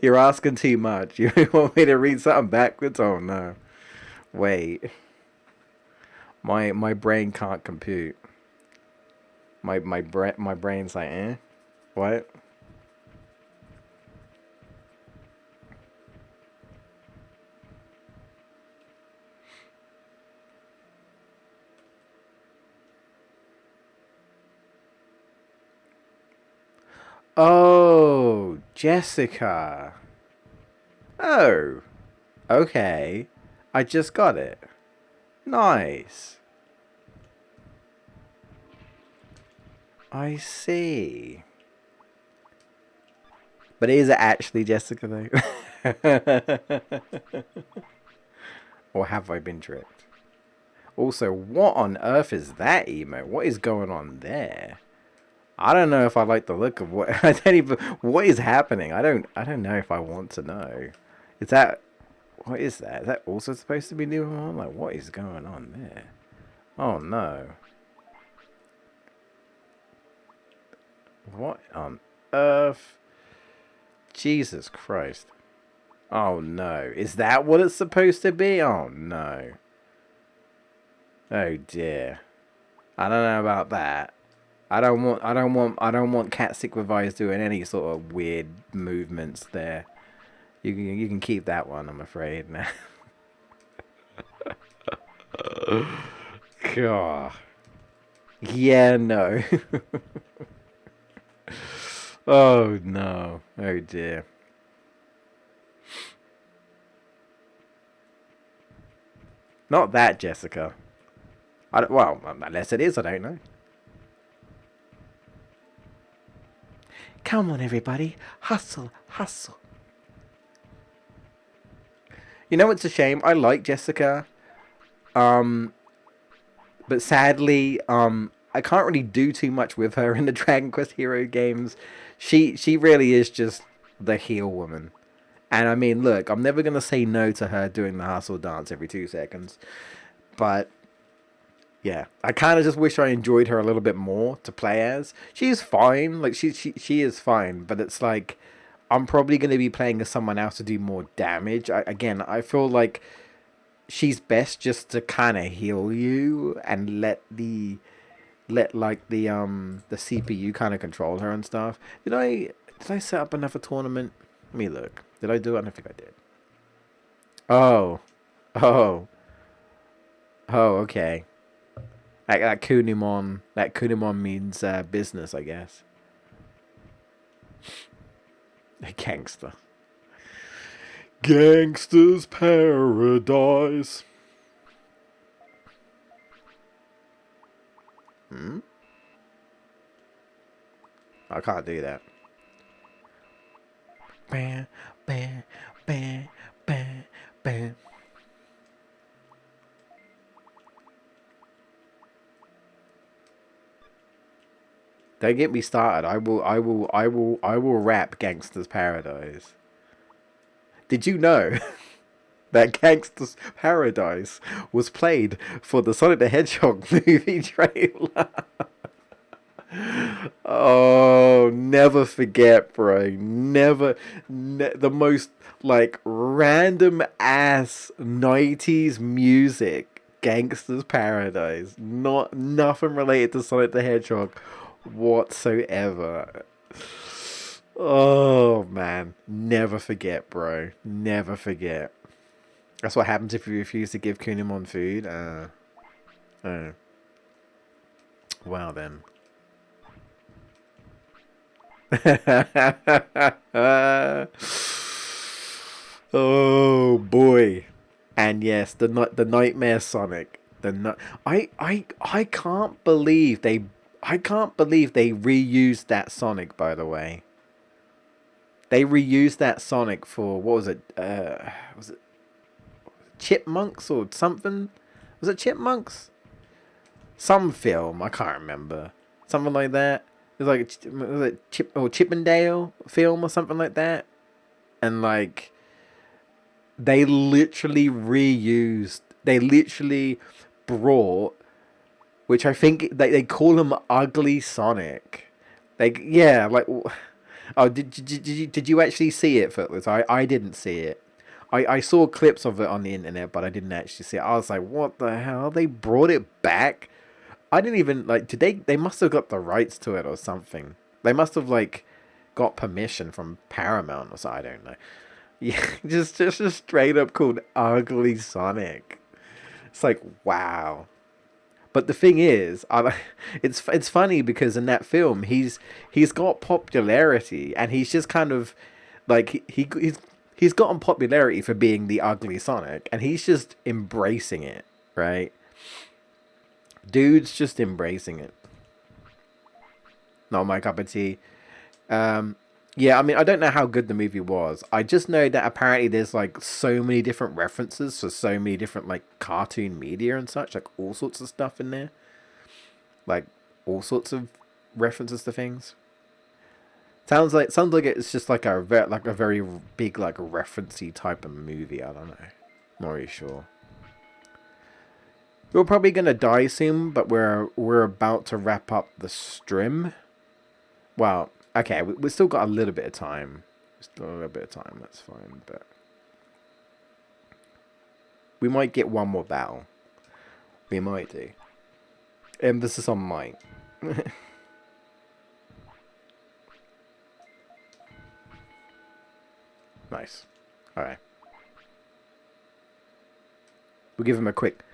You're asking too much. You want me to read something backwards? Oh no. Wait. My brain can't compute. My brain's like, eh? What? Oh, Jessica. Oh. Okay. I just got it. Nice. I see. But is it actually Jessica though? Or have I been tricked? Also, what on earth is that emo? What is going on there? I don't know if I like the look of what I don't even what is happening. I don't know if I want to know. Is that what is that? Is that also supposed to be new on? Like what is going on there? Oh no. What on earth? Jesus Christ. Oh no. Is that what it's supposed to be? Oh no. Oh dear. I don't know about that. I don't want cat sick with eyes doing any sort of weird movements there. You can keep that one, I'm afraid. Now. God. Yeah, no. Oh no. Oh dear. Not that Jessica. Well, unless it is, I don't know. Come on, everybody. Hustle, hustle. You know, it's a shame. I like Jessica. Um, but sadly, I can't really do too much with her in the Dragon Quest Hero games. She really is just the heel woman. And I mean, look, I'm never gonna say no to her doing the hustle dance every 2 seconds. But yeah, I kind of just wish I enjoyed her a little bit more to play as. She's fine, like she is fine, but it's like I'm probably gonna be playing as someone else to do more damage. Again, I feel like she's best just to kind of heal you and let like the CPU kind of control her and stuff. Did I set up another tournament? Let me look. Did I do it? I don't think I did. Oh, oh, oh. Okay. That Kunimon means business, I guess. A gangster. Gangster's paradise. Hmm? I can't do that. Bam, bam, bam, bam, bam. Don't get me started. I will rap Gangster's Paradise. Did you know that Gangster's Paradise was played for the Sonic the Hedgehog movie trailer? Oh, never forget, bro. The most like random ass 90s music. Gangster's Paradise. Nothing related to Sonic the Hedgehog whatsoever. Oh man, never forget, bro. Never forget. That's what happens if you refuse to give Kunimon food. Oh. Wow then. Oh boy. And yes, the Nightmare Sonic. I can't believe they reused that Sonic, by the way. They reused that Sonic for what was it Chipmunks or something? Was it Chipmunks? Some film, I can't remember. Something like that. It was like was it Chippendale film or something like that. And like they literally brought, which I think they call him Ugly Sonic. Yeah, like, oh, did you actually see it, Footloose? I didn't see it. I saw clips of it on the internet, but I didn't actually see it. I was like, what the hell? They brought it back? I didn't even, like, they must have got the rights to it or something. They must have, like, got permission from Paramount or something. I don't know. Yeah, just straight up called Ugly Sonic. It's like, wow. But the thing is, it's funny because in that film he's got popularity and he's just kind of like he's gotten popularity for being the ugly Sonic and he's just embracing it, right? Dude's just embracing it. Not my cup of tea. Um, yeah, I mean, I don't know how good the movie was. I just know that apparently there's like so many different references for so many different like cartoon media and such, like all sorts of stuff in there, like all sorts of references to things. Sounds like it's just like a very big like referencey type of movie. I don't know, not really sure. We're probably gonna die soon, but we're about to wrap up the stream. Well, okay, we still got a little bit of time. Still a little bit of time, that's fine. But we might get one more battle. We might do. Emphasis on might. Nice. Alright. We'll give him a quick...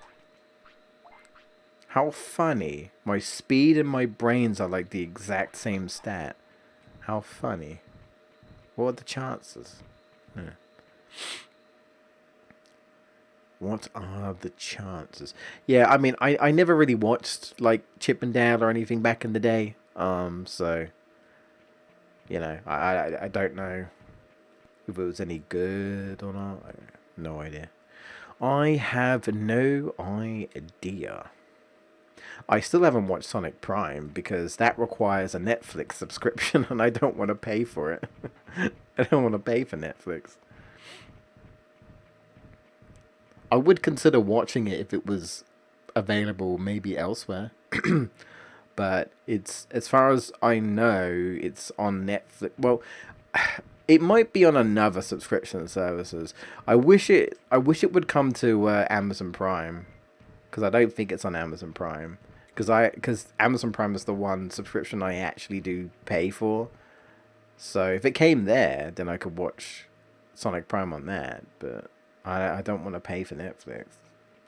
How funny. My speed and my brains are like the exact same stat. How funny. What are the chances? Yeah. What are the chances? Yeah, I mean, I never really watched like Chip and Dale or anything back in the day. So you know, I don't know if it was any good or not. No idea. I have no idea. I still haven't watched Sonic Prime because that requires a Netflix subscription and I don't want to pay for it. I don't want to pay for Netflix. I would consider watching it if it was available maybe elsewhere. But it's, as far as I know, it's on Netflix. Well, it might be on another subscription services. I wish it would come to Amazon Prime, because I don't think it's on Amazon Prime. Because Amazon Prime is the one subscription I actually do pay for. So if it came there, then I could watch Sonic Prime on that. But I don't want to pay for Netflix.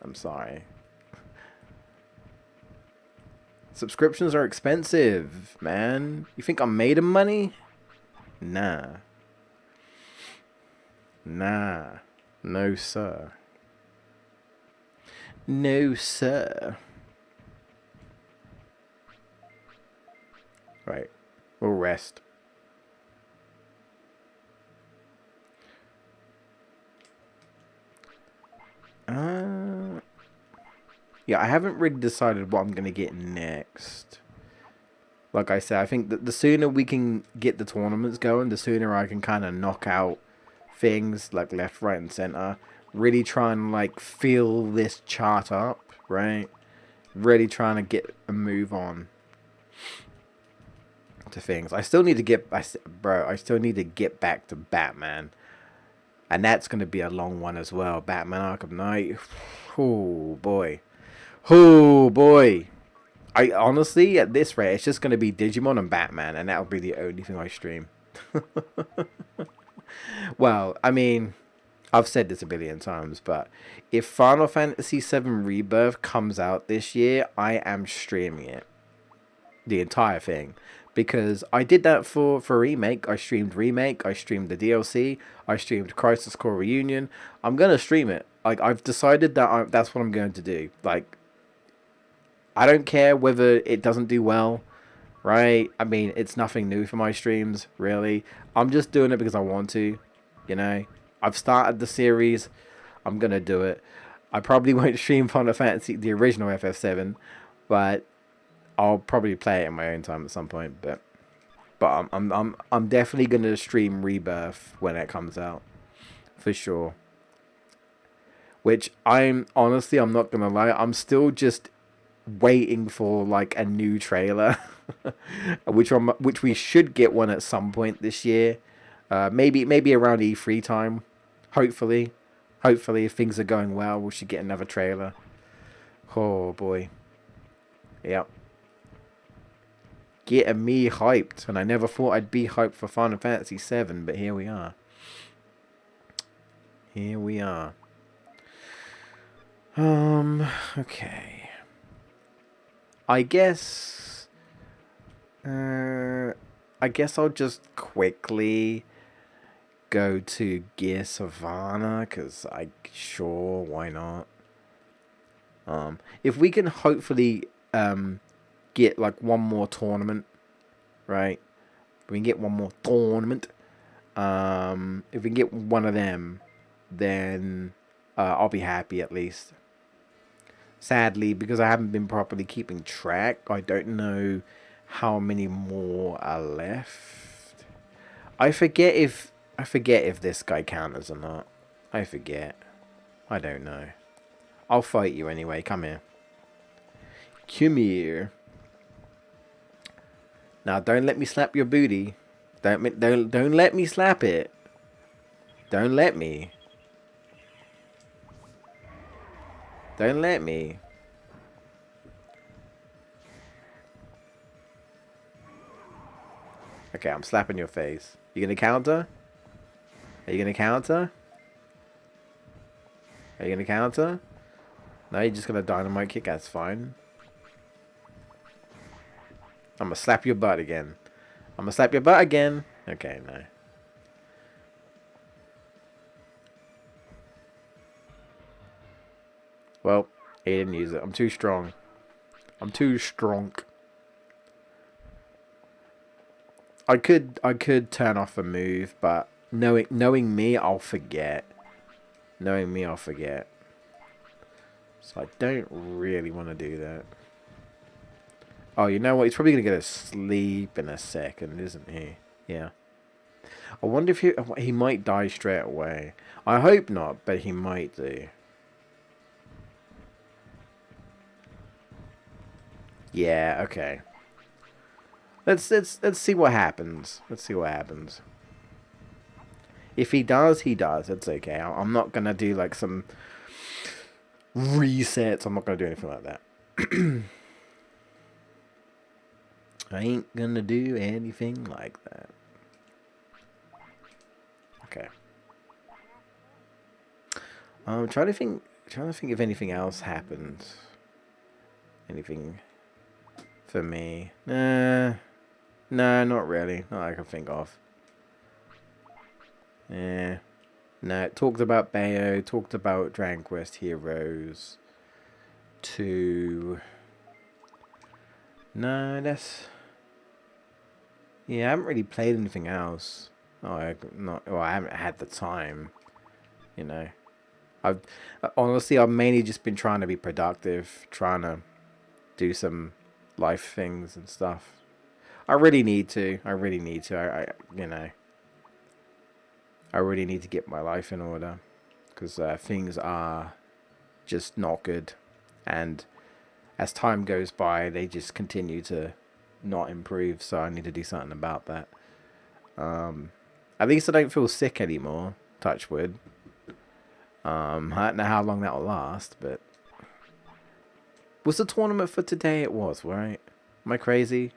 I'm sorry. Subscriptions are expensive, man. You think I'm made of money? Nah. Nah. No, sir. No, sir. Right. We'll rest. Yeah, I haven't really decided what I'm going to get next. Like I said, I think that the sooner we can get the tournaments going, the sooner I can kind of knock out things like left, right, and center. Really try and like fill this chart up, right? Really trying to get a move on to things. I still need to get, I still need to get back to Batman. And that's going to be a long one as well. Batman Arkham Knight. Oh, boy. Oh, boy. I honestly, at this rate, it's just going to be Digimon and Batman, and that'll be the only thing I stream. Well, I mean, I've said this a billion times, but if Final Fantasy VII Rebirth comes out this year, I am streaming it. The entire thing. Because I did that for Remake. I streamed Remake. I streamed the DLC. I streamed Crisis Core Reunion. I'm going to stream it. Like, I've decided that that's what I'm going to do. Like, I don't care whether it doesn't do well, right? I mean, it's nothing new for my streams, really. I'm just doing it because I want to, you know? I've started the series. I'm going to do it. I probably won't stream Final Fantasy, the original FF7, but I'll probably play it in my own time at some point. But I'm definitely going to stream Rebirth when it comes out, for sure. Which I'm not going to lie, I'm still just waiting for like a new trailer, which we should get one at some point this year, maybe around E3 time, hopefully if things are going well, we should get another trailer. Oh boy, yep, getting me hyped, and I never thought I'd be hyped for Final Fantasy VII, but here we are. Okay. I guess I'll just quickly go to Gear Savannah, because why not? If we can hopefully get like one more tournament, right? If we can get one more tournament, if we can get one of them, then I'll be happy at least. Sadly, because I haven't been properly keeping track, I don't know how many more are left. I forget if this guy counts or not. I forget. I don't know. I'll fight you anyway. Come here. Come here. Now, don't let me slap your booty. Don't let me slap it. Don't let me. Don't let me. Okay, I'm slapping your face. You gonna counter? Are you gonna counter? Are you gonna counter? No, you're just gonna dynamite kick. That's fine. I'm gonna slap your butt again. Okay, no. Well, he didn't use it. I'm too strong. I'm too strong. I could turn off a move, but knowing me, I'll forget. Knowing me, I'll forget. So I don't really want to do that. Oh, you know what? He's probably gonna go to sleep in a second, isn't he? Yeah. I wonder if he might die straight away. I hope not, but he might do. Yeah. Okay. Let's see what happens. Let's see what happens. If he does, he does. It's okay. I'm not gonna do like some resets. I'm not gonna do anything like that. I ain't gonna do anything like that. Okay. I'm trying to think. Trying to think if anything else happened. Anything for me? No, not really. Not that I can think of. Yeah. No, talked about Bayo. Talked about Dragon Quest Heroes 2. No, that's... Yeah, I haven't really played anything else. Oh, I haven't had the time. You know, I've honestly, I've mainly just been trying to be productive, trying to do some life things and stuff. I really need to. I really need to. You know, I really need to get my life in order because things are just not good, and as time goes by, they just continue to not improve. So I need to do something about that. At least I don't feel sick anymore. Touch wood. I don't know how long that will last, but was the tournament for today? It was, right? Am I crazy?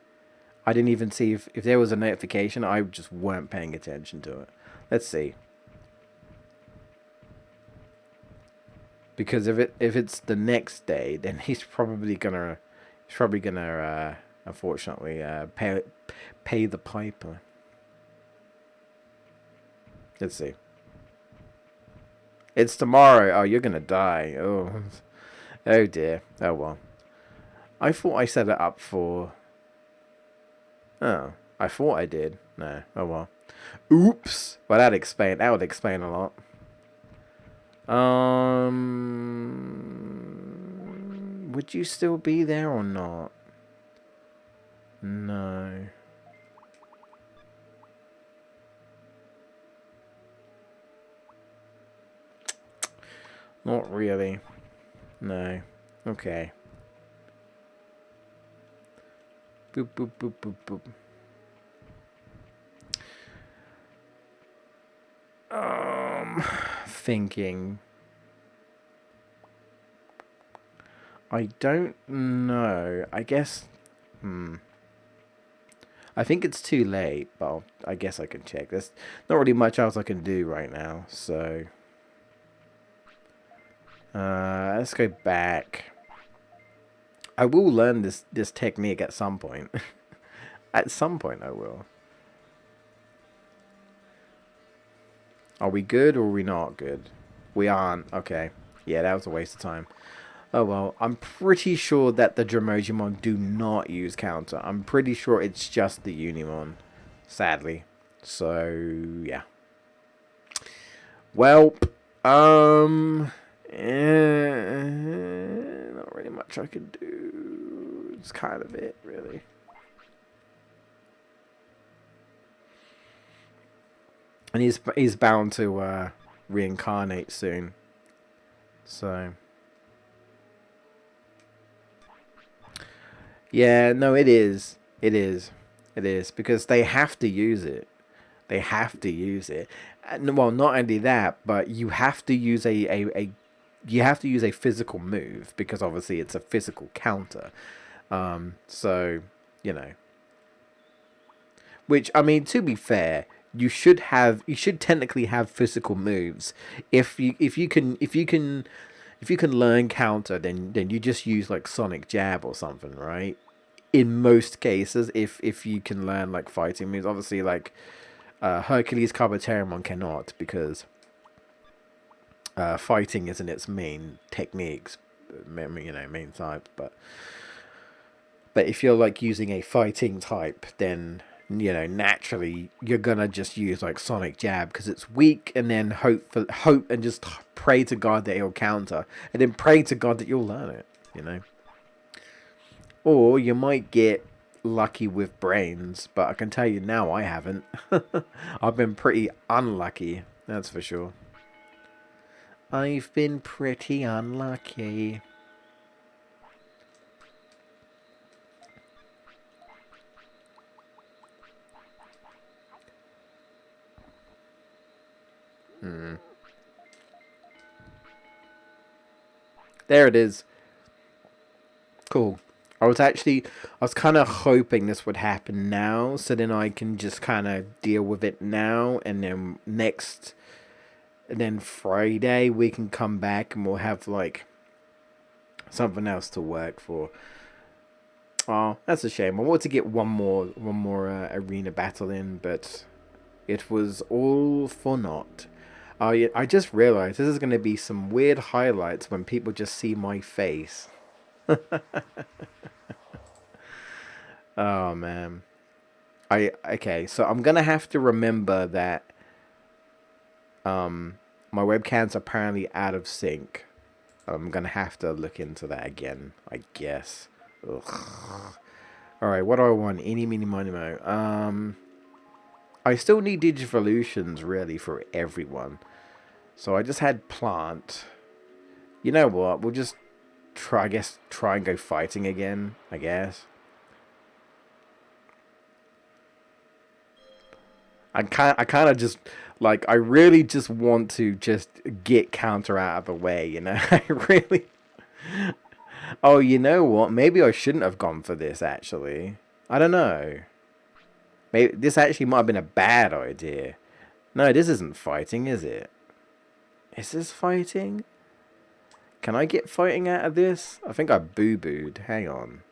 I didn't even see if there was a notification. I just weren't paying attention to it. Let's see. Because if it's the next day, then he's probably gonna unfortunately pay the piper. Let's see. It's tomorrow. Oh, you're gonna die. Oh, oh dear. Oh well. I thought I set it up for. Oh, I thought I did. No. Oh well. Oops. Well, that would explain a lot. Would you still be there or not? No. Not really. No. Okay. Boop, boop, boop, boop, boop. Thinking. I don't know. I guess. I think it's too late, but I guess I can check. There's not really much else I can do right now, so. Let's go back. I will learn this technique at some point. At some point I will. Are we good or are we not good? We aren't. Okay. Yeah, that was a waste of time. Oh well, I'm pretty sure that the Dromojimon do not use counter. I'm pretty sure it's just the Unimon. Sadly. So, yeah. Well, not really much I can do. It's kind of it, really. And he's bound to reincarnate soon. So yeah, no, it is. It is. It is because they have to use it. They have to use it. And, well, not only that, but you have to use you have to use a physical move because obviously it's a physical counter. So, you know. Which, I mean, to be fair, you should technically have physical moves. If you can learn counter, then you just use like Sonic Jab or something, right? In most cases, if you can learn like fighting moves, obviously like Hercules Carboterimon cannot because fighting isn't its main techniques. main types. But if you're like using a fighting type, then naturally you're gonna just use like Sonic Jab because it's weak, and then hope and just pray to God that it'll counter, and then pray to God that you'll learn it. Or you might get lucky with brains, but I can tell you now I haven't. I've been pretty unlucky, that's for sure. I've been pretty unlucky. There it is. Cool. I was kind of hoping this would happen now, so then I can just kind of deal with it now, and then Friday we can come back and we'll have like something else to work for. Oh, that's a shame. I wanted to get one more arena battle in, but it was all for naught. Oh, yeah, I just realized this is going to be some weird highlights when people just see my face. Oh man. Okay, so I'm gonna have to remember that my webcam's apparently out of sync. I'm gonna have to look into that again, I guess. Ugh. Alright, what do I want? Eeny, meeny, miny, mo. I still need Digivolutions really for everyone. So I just had Plant. You know what? We'll just try and go fighting again, I guess. I kind of just like I really just want to just get counter out of the way, I really. Oh, you know what? Maybe I shouldn't have gone for this actually. I don't know. Maybe this actually might have been a bad idea. No, this isn't fighting, is it? Is this fighting? Can I get fighting out of this? I think I boo-booed. Hang on.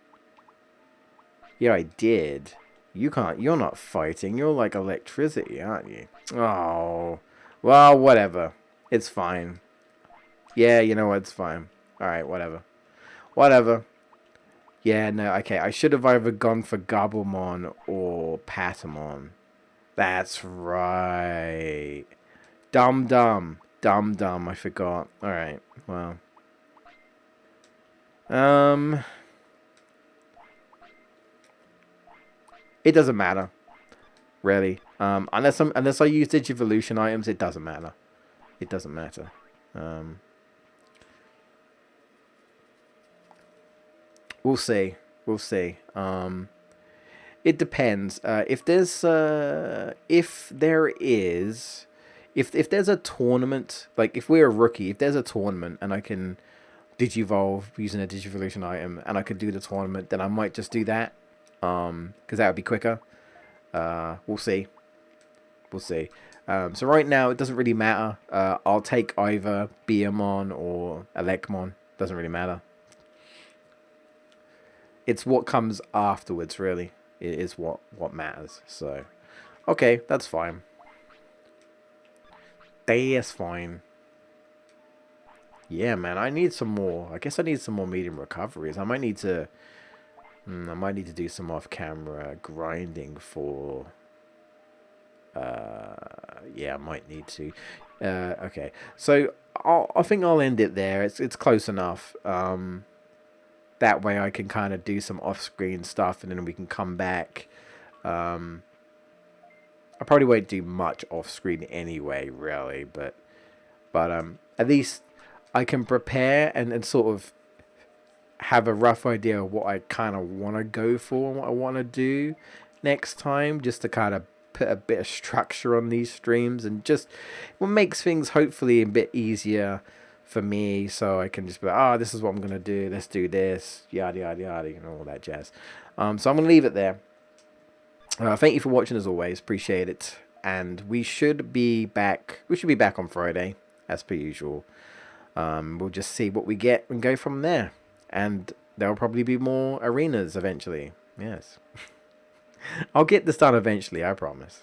Yeah, I did. You can't. You're not fighting. You're like electricity, aren't you? Oh. Well, whatever. It's fine. Yeah, you know what? It's fine. Alright, whatever. Whatever. Yeah, no, okay. I should have either gone for Gabumon or Patamon. That's right. Dumb. I forgot. Alright, well. It doesn't matter. Really. Unless I use Digivolution items, it doesn't matter. It doesn't matter. We'll see. We'll see. It depends. If there's a tournament, like if we're a rookie, if there's a tournament and I can Digivolve using a Digivolution item and I could do the tournament, then I might just do that. Because that would be quicker. We'll see. We'll see. So right now it doesn't really matter. I'll take either Beamon or Elecmon. Doesn't really matter. It's what comes afterwards, really. It is what matters. So, okay, that's fine. That's fine. Yeah, man, I need some more. I guess I need some more medium recoveries. I might need to do some off-camera grinding for. Yeah, I might need to. Okay, so I think I'll end it there. It's close enough. That way I can kind of do some off-screen stuff, and then we can come back. I probably won't do much off-screen anyway, really, but at least I can prepare and sort of have a rough idea of what I kind of want to go for and what I want to do next time, just to kind of put a bit of structure on these streams, and just what makes things hopefully a bit easier for me, so I can just be like, this is what I'm going to do, let's do this, yada, yada, yada, all that jazz. So I'm going to leave it there. Thank you for watching as always, appreciate it, and we should be back on Friday, as per usual. We'll just see what we get and go from there. And there'll probably be more arenas eventually. Yes. I'll get this done eventually, I promise.